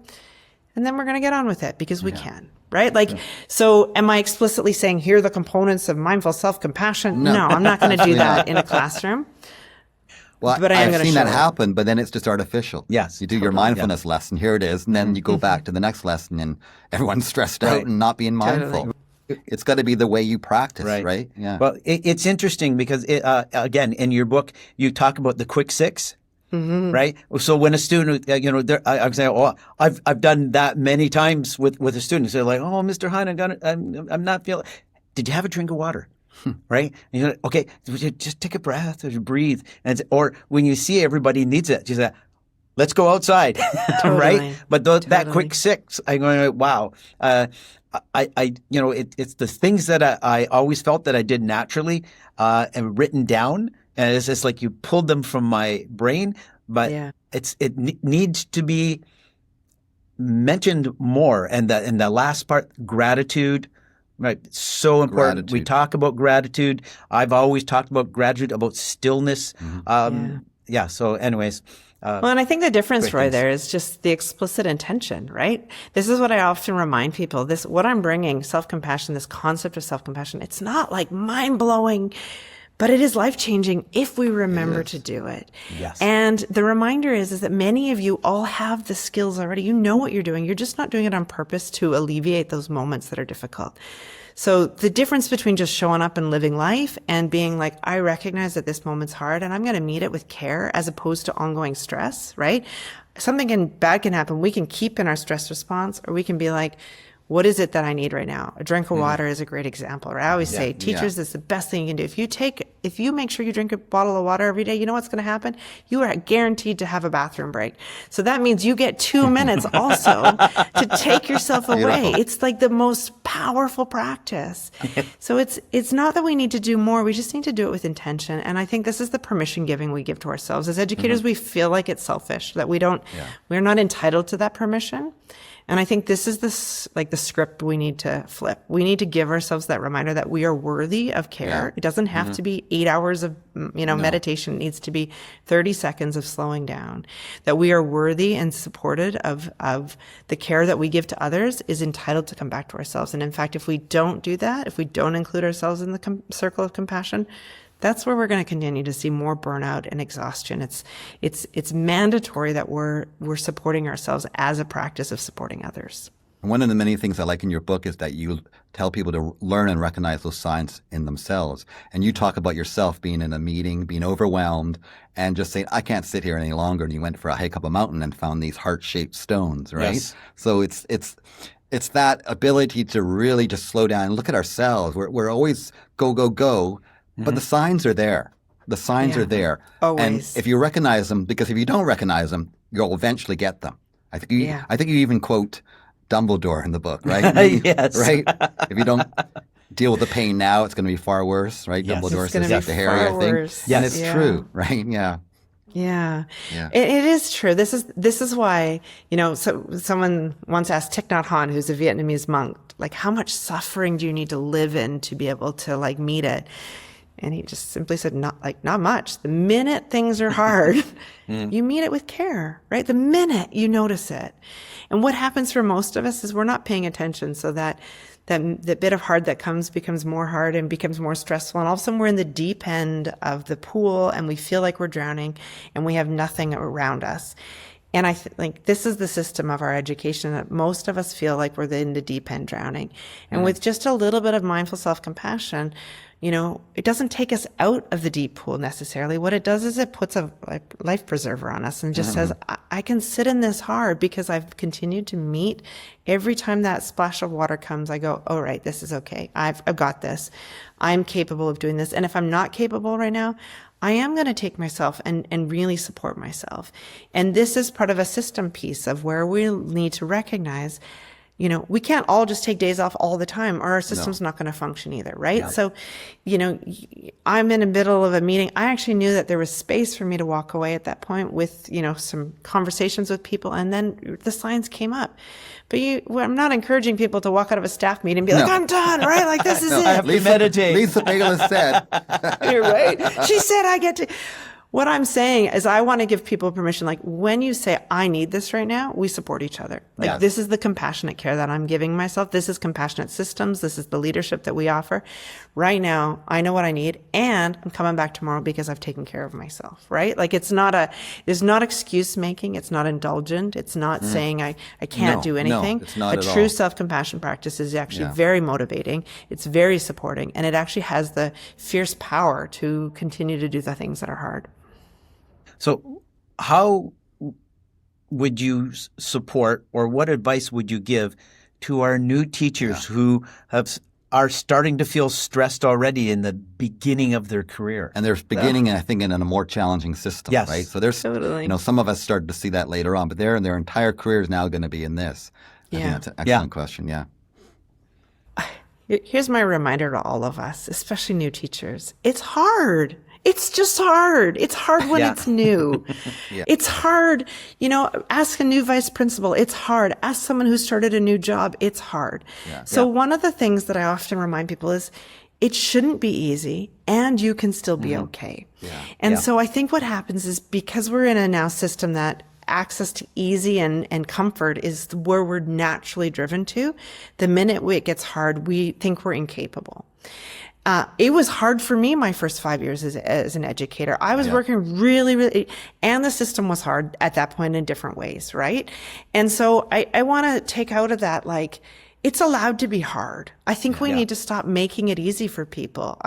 And then we're going to get on with it because we can, right? So am I explicitly saying here are the components of mindful self-compassion? No, I'm not going to do that in a classroom. Well, but I've seen that happen, but then it's just artificial. Yes. You do your mindfulness lesson, here it is, and then you go back to the next lesson and everyone's stressed out and not being mindful. It's got to be the way you practice, right? Yeah. Well, it's interesting because, again, in your book, you talk about the quick six. Right. So when a student, I say, oh, I've done that many times with a student. So they're like, oh, Mr. Hine, I'm not feeling. Did you have a drink of water? Right. And you're like, okay, just take a breath or breathe. Or when you see everybody needs it, you say, let's go outside. Right. But that quick six, I'm going, wow. It's the things that I always felt that I did naturally and written down. And it's just like you pulled them from my brain, but it needs to be mentioned more. And the last part, gratitude, right? So important. Gratitude. We talk about gratitude. I've always talked about gratitude, about stillness. So anyways. Well, and I think the difference, Roy, there is just the explicit intention, right? This is what I often remind people. What I'm bringing, self-compassion, this concept of self-compassion, it's not like mind-blowing, but it is life-changing if we remember to do it. Yes. And the reminder is that many of you all have the skills already. You know what you're doing. You're just not doing it on purpose to alleviate those moments that are difficult. So the difference between just showing up and living life and being like, I recognize that this moment's hard and I'm going to meet it with care as opposed to ongoing stress, right? Something bad can happen. We can keep in our stress response, or we can be like, what is it that I need right now? A drink of water is a great example, right? I always say, teachers, it's the best thing you can do. If you make sure you drink a bottle of water every day, you know what's going to happen? You are guaranteed to have a bathroom break. So that means you get 2 minutes also to take yourself away. Beautiful. It's like the most powerful practice. So it's not that we need to do more. We just need to do it with intention. And I think this is the permission giving we give to ourselves. As educators, we feel like it's selfish, that we're not entitled to that permission. And I think this is the script we need to flip. We need to give ourselves that reminder that we are worthy of care. Yeah. It doesn't have to be 8 hours of, meditation. It needs to be 30 seconds of slowing down. That we are worthy and supported of the care that we give to others is entitled to come back to ourselves. And in fact, if we don't do that, if we don't include ourselves in the circle of compassion, that's where we're going to continue to see more burnout and exhaustion. It's mandatory that we're supporting ourselves as a practice of supporting others. One of the many things I like in your book is that you tell people to learn and recognize those signs in themselves. And you talk about yourself being in a meeting, being overwhelmed, and just saying, I can't sit here any longer. And you went for a hike up a mountain and found these heart-shaped stones, right? Yes. So it's that ability to really just slow down and look at ourselves. We're always go, go, go. But the signs are there. The signs are there. Always. And if you recognize them, because if you don't recognize them, you'll eventually get them. I think you even quote Dumbledore in the book, right? Yes. Right? If you don't deal with the pain now, it's going to be far worse, right? Yes. Dumbledore says that to Harry, I think. Worse. Yes. And it's true, right? Yeah. Yeah. It is true. This is why, so someone once asked Thich Nhat Hanh, who's a Vietnamese monk, like, how much suffering do you need to live in to be able to meet it? And he just simply said, not much. The minute things are hard, you meet it with care, right? The minute you notice it. And what happens for most of us is we're not paying attention. So that bit of hard that comes becomes more hard and becomes more stressful. And all of a sudden we're in the deep end of the pool and we feel like we're drowning and we have nothing around us. And I think this is the system of our education that most of us feel like we're in the deep end drowning. And with just a little bit of mindful self-compassion, it doesn't take us out of the deep pool necessarily. What it does is it puts a life preserver on us and just says, I can sit in this hard because I've continued to meet. Every time that splash of water comes, I go, all right, this is okay. I've got this. I'm capable of doing this. And if I'm not capable right now, I am going to take myself and really support myself. And this is part of a system piece of where we need to recognize, we can't all just take days off all the time or our system's not going to function either, right? Yeah. So, I'm in the middle of a meeting. I actually knew that there was space for me to walk away at that point with, some conversations with people, and then the signs came up. But I'm not encouraging people to walk out of a staff meeting and be like, I'm done, right? Like, this is it. I have to meditate. Lisa Baylis said. You're right. She said, I get to. What I'm saying is I want to give people permission. Like, when you say, I need this right now, we support each other. Like, this is the compassionate care that I'm giving myself. This is compassionate systems. This is the leadership that we offer. Right now, I know what I need, and I'm coming back tomorrow because I've taken care of myself, right? Like, there's not excuse making. It's not indulgent. It's not saying I can't do anything. No, it's not at all. A true self-compassion practice is actually very motivating. It's very supporting, and it actually has the fierce power to continue to do the things that are hard. So how would you support, or what advice would you give to our new teachers who are starting to feel stressed already in the beginning of their career? And they're beginning, I think, in a more challenging system, right? So there's, some of us started to see that later on, but their entire career is now going to be in this. I think that's an excellent question, Here's my reminder to all of us, especially new teachers. It's hard. It's just hard. It's hard when it's new. It's hard. Ask a new vice principal. It's hard. Ask someone who started a new job. It's hard. So one of the things that I often remind people is it shouldn't be easy, and you can still be okay. And so I think what happens is, because we're in a now system that access to easy and comfort is where we're naturally driven to, the minute it gets hard, we think we're incapable. It was hard for me my first 5 years as an educator. I was working really, really, and the system was hard at that point in different ways, right? And so I want to take out of that, like, it's allowed to be hard. I think we need to stop making it easy for people.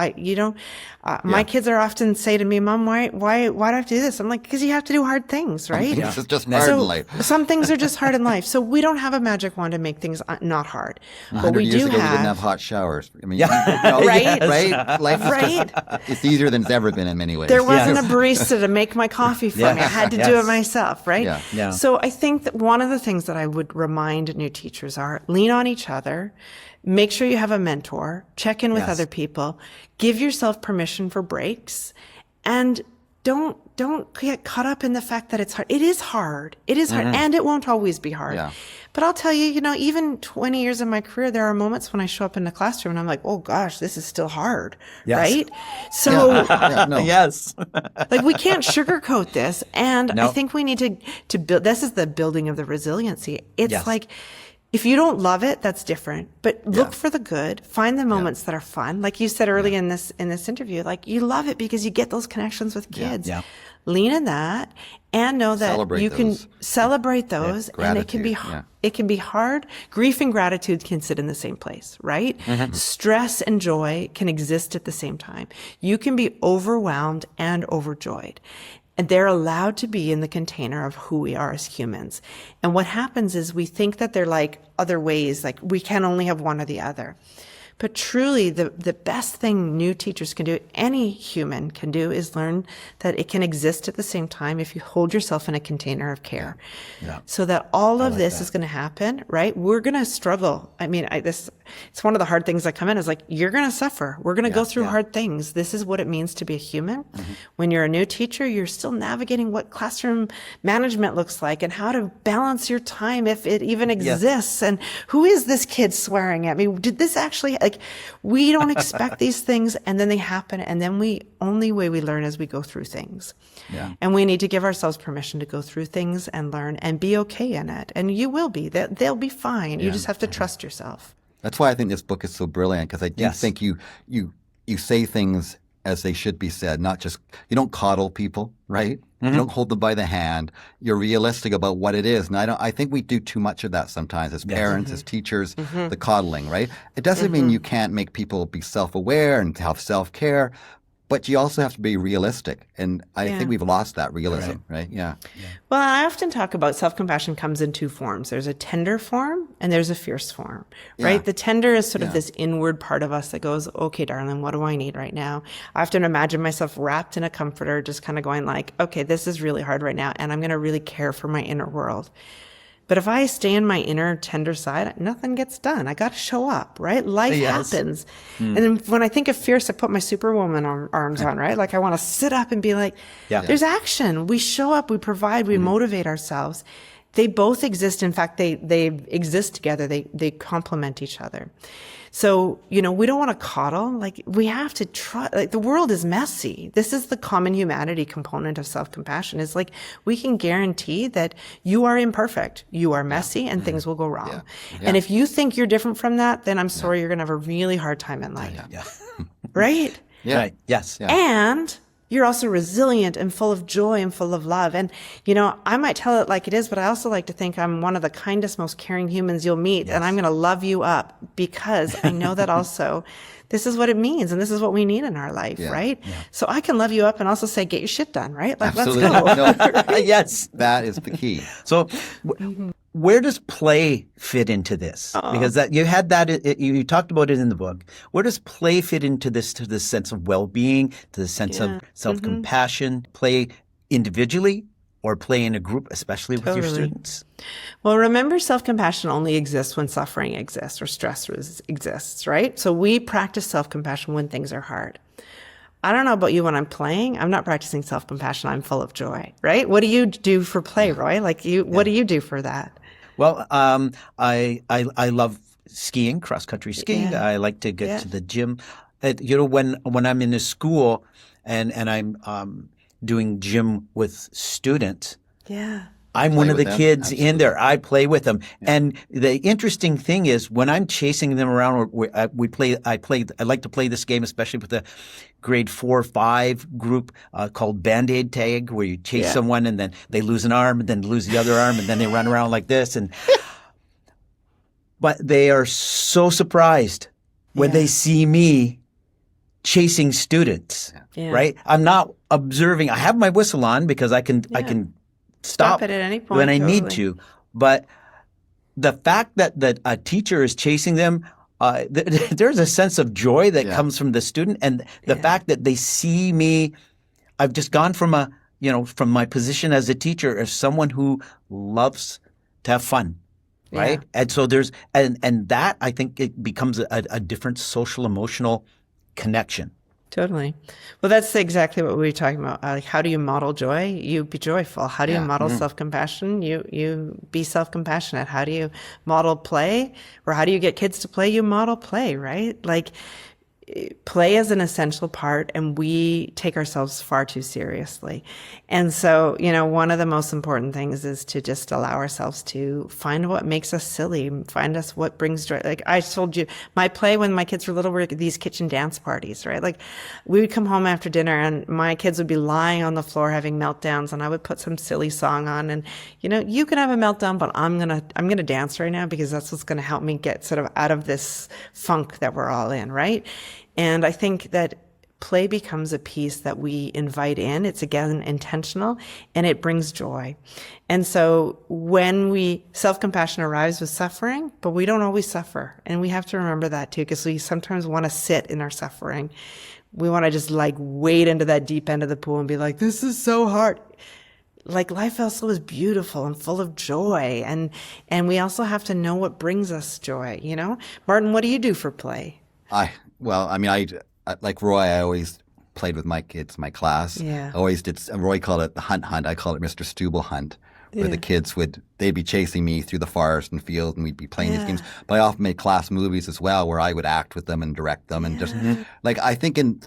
My kids are often say to me, Mom, why do I have to do this? I'm like, because you have to do hard things, right? It's just hard in life. Some things are just hard in life. So we don't have a magic wand to make things not hard. 100 years ago, we didn't have hot showers. I mean, right? Life is it's easier than it's ever been in many ways. There wasn't a barista to make my coffee for me. I had to do it myself, right? So I think that one of the things that I would remind new teachers are lean on each other. Make sure you have a mentor, check in with other people, give yourself permission for breaks, and don't get caught up in the fact that it's hard. It is hard. It is hard, and it won't always be hard. But I'll tell you, even 20 years of my career, there are moments when I show up in the classroom and I'm like, oh gosh, this is still hard, right? So, like, we can't sugarcoat this. And I think we need to build, this is the building of the resiliency. It's like, if you don't love it, that's different. But look for the good. Find the moments that are fun. Like you said earlier in this interview, like, you love it because you get those connections with kids. Lean in that, and know that you can celebrate those. And it can be hard. Grief and gratitude can sit in the same place, right? Stress and joy can exist at the same time. You can be overwhelmed and overjoyed. And they're allowed to be in the container of who we are as humans. And what happens is we think that they're like other ways, like we can only have one or the other. But truly, the best thing new teachers can do, any human can do, is learn that it can exist at the same time if you hold yourself in a container of care. So that all of this is going to happen, right? We're going to struggle. I mean, it's one of the hard things that come in is like, you're going to suffer. We're going to go through hard things. This is what it means to be a human. When you're a new teacher, you're still navigating what classroom management looks like and how to balance your time if it even exists. And who is this kid swearing at me? Did this actually... Like, we don't expect these things, and then they happen, and then only way we learn is we go through things. And we need to give ourselves permission to go through things and learn and be okay in it. And you will be. They'll be fine. You just have to trust yourself. That's why I think this book is so brilliant, because I do think you say things as they should be said, not just, you don't coddle people, right? You don't hold them by the hand. You're realistic about what it is. And I think we do too much of that sometimes as parents, as teachers, the coddling, right? It doesn't mean you can't make people be self-aware and have self-care, but you also have to be realistic. And I think we've lost that realism, right? Yeah. Well, I often talk about self-compassion comes in two forms. There's a tender form and there's a fierce form, right? Yeah. The tender is sort of this inward part of us that goes, okay, darling, what do I need right now? I often imagine myself wrapped in a comforter, just kind of going like, okay, this is really hard right now. And I'm going to really care for my inner world. But if I stay in my inner tender side, nothing gets done. I got to show up, right? Life happens. And then when I think of fierce, I put my superwoman arms on, right? Like I want to sit up and be like, there's action. We show up, we provide, we motivate ourselves. They both exist. In fact, they exist together. They complement each other. So, we don't want to coddle. Like we have to try, like the world is messy. This is the common humanity component of self-compassion. Is like, we can guarantee that you are imperfect, you are messy, and things will go wrong. And if you think you're different from that, then I'm sorry, you're going to have a really hard time in life. Right? Yeah. Right. Yes. Yeah. And you're also resilient and full of joy and full of love. And, I might tell it like it is, but I also like to think I'm one of the kindest, most caring humans you'll meet. And I'm going to love you up because I know that also this is what it means. And this is what we need in our life, right? Yeah. So I can love you up and also say, get your shit done, right? Like, Absolutely. let's go. No, yes. That is the key. So where does play fit into this? Because you had that, you talked about it in the book. Where does play fit into this, to the sense of well-being, to the sense of self-compassion, play individually or play in a group, especially with your students? Well, remember, self-compassion only exists when suffering exists or stress exists, right? So we practice self-compassion when things are hard. I don't know about you when I'm playing. I'm not practicing self-compassion. I'm full of joy, right? What do you do for play, Roy? Like what do you do for that? Well, I love skiing, cross-country skiing. Yeah. I like to get to the gym. When I'm in a school and I'm doing gym with students, I'm one of the kids in there. I play with them. And the interesting thing is when I'm chasing them around, I like to play this game, especially with the grade 4-5 group called Band-Aid tag, where you chase someone and then they lose an arm and then lose the other arm and then they run around like this. But they are so surprised when they see me chasing students, right? I'm not observing. I have my whistle on because I can stop it at any point when I need to. But the fact that a teacher is chasing them, there's a sense of joy that comes from the student, and the fact that they see me. I've just gone from from my position as a teacher as someone who loves to have fun, right? And so there's and that, I think, it becomes a different social emotional connection. Totally. Well, that's exactly what we were talking about. Like, how do you model joy? You be joyful. How do you model self-compassion? You be self-compassionate. How do you model play? Or how do you get kids to play? You model play, right? Like, play is an essential part, and we take ourselves far too seriously. And so, one of the most important things is to just allow ourselves to find what makes us silly, find us what brings joy. Like I told you, my play when my kids were little were these kitchen dance parties, right? Like we would come home after dinner and my kids would be lying on the floor having meltdowns, and I would put some silly song on, and you can have a meltdown, but I'm gonna dance right now because that's what's gonna help me get sort of out of this funk that we're all in, right? And I think that play becomes a piece that we invite in. It's, again, intentional, and it brings joy. And so when self-compassion arrives with suffering, but we don't always suffer. And we have to remember that too, because we sometimes want to sit in our suffering. We want to just wade into that deep end of the pool and be like, this is so hard. Like, life also is beautiful and full of joy. And we also have to know what brings us joy, Martin, what do you do for play? I like Roy, I always played with my kids, my class. Yeah. I always did. Roy called it the hunt. I call it Mr. Stubble hunt, where the kids they'd be chasing me through the forest and field, and we'd be playing these games. But I often made class movies as well, where I would act with them and direct them, and just I think in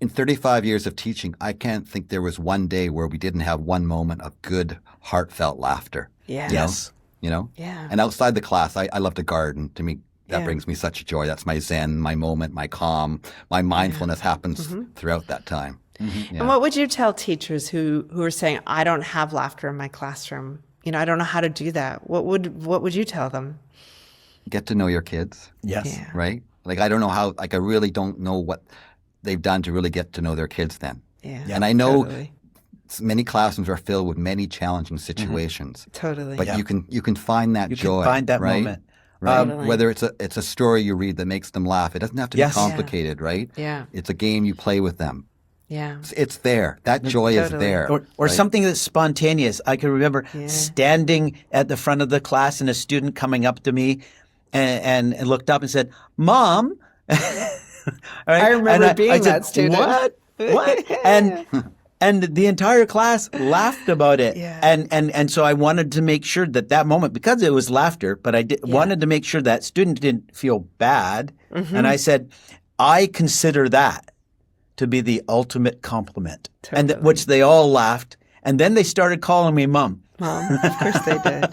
35 years of teaching, I can't think there was one day where we didn't have one moment of good, heartfelt laughter. Yeah. Yes. Yeah. And outside the class, I love to garden. To me, that brings me such joy. That's my zen, my moment, my calm, my mindfulness happens throughout that time. And what would you tell teachers who are saying, I don't have laughter in my classroom? You know, I don't know how to do that. What would you tell them? Get to know your kids. Yes. Yeah. Right? Like, I don't know how, like, I really don't know what they've done to really get to know their kids then. Yeah. And I know totally. many classrooms are filled with many challenging situations. Totally. But you can find that joy. You can find that right? moment. Right? Totally. Whether it's a story you read that makes them laugh. It doesn't have to Yes. be complicated, right? Yeah. It's a game you play with them. Yeah. It's there. That joy is Totally. there. Or right? something that's spontaneous. I can remember standing at the front of the class and a student coming up to me and looked up and said, "Mom." Right? I remember being I said, that student. What? And the entire class laughed about it. Yeah. And so I wanted to make sure that moment, because it was laughter, but I wanted to make sure that student didn't feel bad. And I said, I consider that to be the ultimate compliment. Totally. And which they all laughed. And then they started calling me Mom. Mom, of course they did.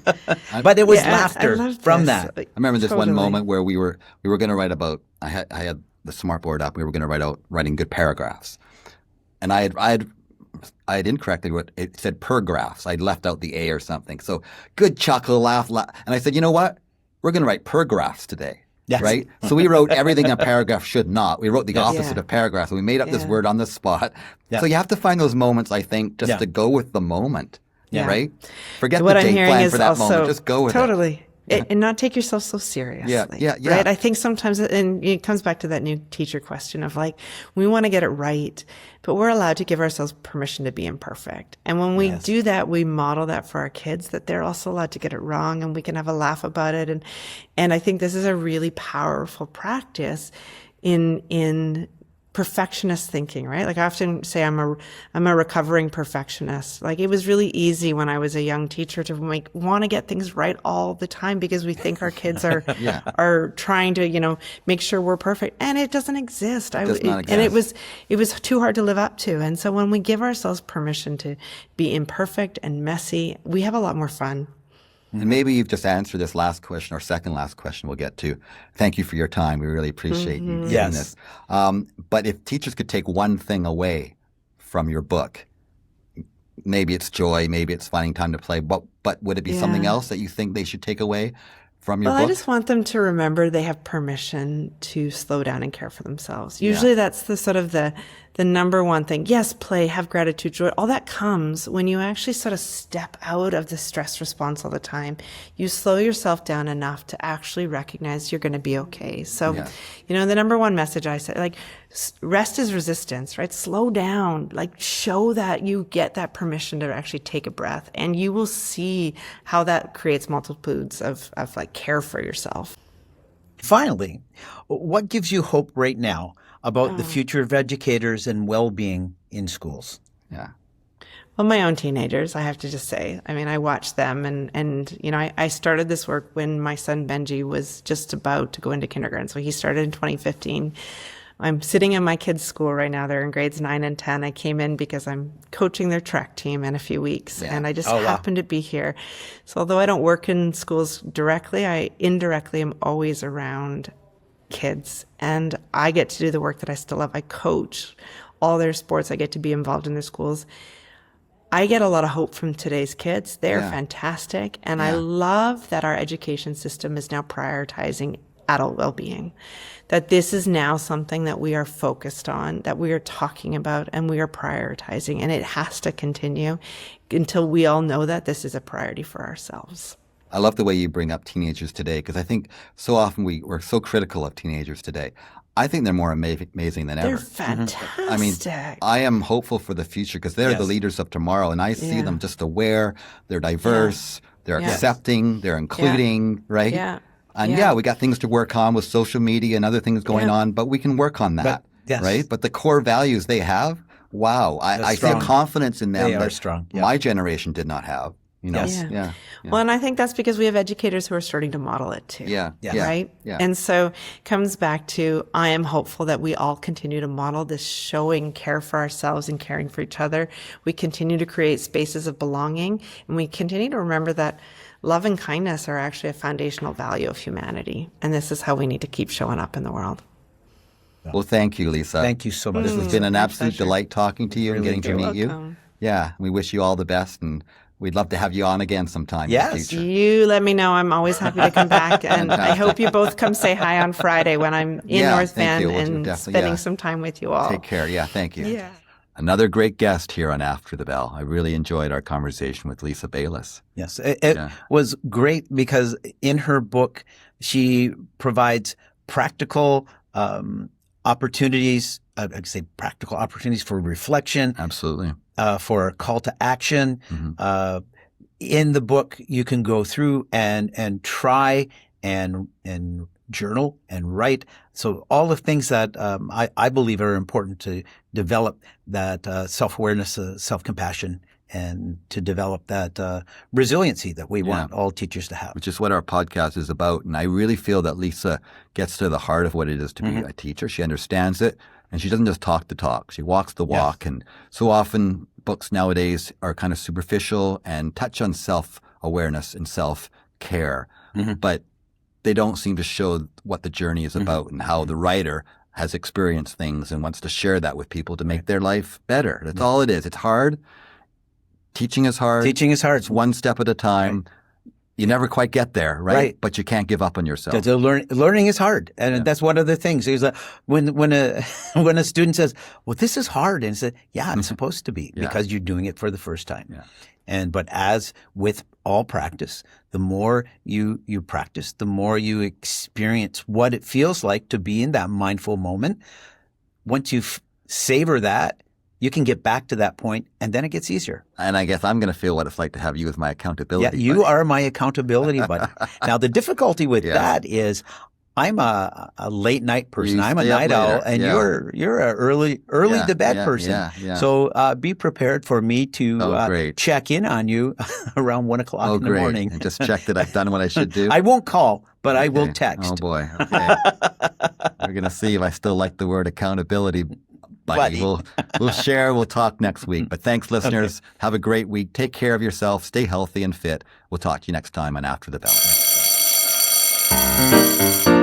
But it was Yeah, I laughter love from this. that. I remember this one Totally. moment where we were going to write about. I had the smartboard up. We were going to writing good paragraphs, and I had incorrectly what it said pergraphs. I'd left out the A or something. So good chuckle, laugh, and I said, you know what? We're going to write pergraphs today. Yes. Right? So we wrote everything a paragraph should not. We wrote the opposite Yeah. of paragraphs. And we made up this Yeah. word on the spot. Yeah. So you have to find those moments, I think, just Yeah. to go with the moment. Yeah. Right? Forget What the I'm date hearing plan is for that also moment. Just go with it. totally. And not take yourself so seriously. Yeah. Right? I think sometimes, and it comes back to that new teacher question of like, we want to get it right, but we're allowed to give ourselves permission to be imperfect. And when we do that, we model that for our kids, that they're also allowed to get it wrong and we can have a laugh about it. And I think this is a really powerful practice in perfectionist thinking, right? Like I often say I'm a recovering perfectionist. Like it was really easy when I was a young teacher to want to get things right all the time because we think our kids are are trying to, make sure we're perfect, and it doesn't exist. It does not exist. And it was too hard to live up to. And so when we give ourselves permission to be imperfect and messy, we have a lot more fun. And maybe you've just answered this last question or second last question we'll get to. Thank you for your time. We really appreciate you doing Yes. this. But if teachers could take one thing away from your book, maybe it's joy, maybe it's finding time to play, but would it be something else that you think they should take away from your Well, book? I just want them to remember they have permission to slow down and care for themselves. Usually that's the sort of the number one thing. Yes, play, have gratitude, joy. All that comes when you actually sort of step out of the stress response all the time. You slow yourself down enough to actually recognize you're going to be okay. So, the number one message I say, like, rest is resistance, right? Slow down, like show that you get that permission to actually take a breath, and you will see how that creates multitudes of like care for yourself. Finally, what gives you hope right now about the future of educators and well-being in schools? Yeah. Well, my own teenagers, I have to just say, I mean, I watched them and I started this work when my son Benji was just about to go into kindergarten. So he started in 2015. I'm sitting in my kids' school right now. They're in grades 9 and 10. I came in because I'm coaching their track team in a few weeks, and I just happened to be here. So although I don't work in schools directly, I indirectly am always around kids, and I get to do the work that I still love. I coach all their sports. I get to be involved in their schools. I get a lot of hope from today's kids. They're fantastic, and I love that our education system is now prioritizing adult well-being, that this is now something that we are focused on, that we are talking about, and we are prioritizing, and it has to continue until we all know that this is a priority for ourselves. I love the way you bring up teenagers today, because I think so often we're so critical of teenagers today. I think they're more amazing than ever. They're fantastic. I mean, I am hopeful for the future because they're the leaders of tomorrow, and I see them just aware, they're diverse, they're accepting, they're including, right? Yeah. And we got things to work on with social media and other things going on, but we can work on that, right? But the core values they have, wow, I see a confidence in them that strong. my generation did not have. Well, and I think that's because we have educators who are starting to model it too. Right? Yeah. And so it comes back to, I am hopeful that we all continue to model this showing care for ourselves and caring for each other. We continue to create spaces of belonging, and we continue to remember that love and kindness are actually a foundational value of humanity. And this is how we need to keep showing up in the world. Well, thank you, Lisa. Thank you so much. This has been an absolute delight talking to you and getting to You're meet you. welcome. Yeah, we wish you all the best, and we'd love to have you on again sometime in the future. You let me know. I'm always happy to come back. And I hope you both come say hi on Friday when I'm in North Van and spending some time with you all. Take care. Yeah, thank you. Yeah. Another great guest here on After the Bell. I really enjoyed our conversation with Lisa Baylis. Yes, it was great because in her book, she provides practical opportunities, I'd say practical opportunities for reflection. Absolutely. For a call to action. Mm-hmm. In the book, you can go through and try and journal and write. So all the things that I believe are important to develop that self-awareness, self-compassion, and to develop that resiliency that we want all teachers to have. Which is what our podcast is about. And I really feel that Lisa gets to the heart of what it is to be a teacher. She understands it. And she doesn't just talk the talk. She walks the walk. And so often books nowadays are kind of superficial and touch on self-awareness and self-care. Mm-hmm. But they don't seem to show what the journey is about and how the writer has experienced things and wants to share that with people to make their life better. That's all it is. It's hard. Teaching is hard. Teaching is hard. It's one step at a time. Right. You never quite get there, right? But you can't give up on yourself. Learning is hard, and that's one of the things. Is when a student says, "Well, this is hard," and said, "Yeah, it's supposed to be because you're doing it for the first time." Yeah. But as with all practice, the more you practice, the more you experience what it feels like to be in that mindful moment. Once you savor that, you can get back to that point, and then it gets easier. And I guess I'm going to feel what it's like to have you as my accountability buddy. You are my accountability buddy. Now, the difficulty with that is I'm a late night person. I'm a night owl, and you're a early to bed person. Yeah. So be prepared for me to check in on you around 1 o'clock in the morning. And just check that I've done what I should do. I won't call, but I will text. Oh, boy. Okay. We're going to see if I still like the word accountability buddy. We'll share. We'll talk next week. But thanks, listeners. Okay. Have a great week. Take care of yourself. Stay healthy and fit. We'll talk to you next time on After the Bell.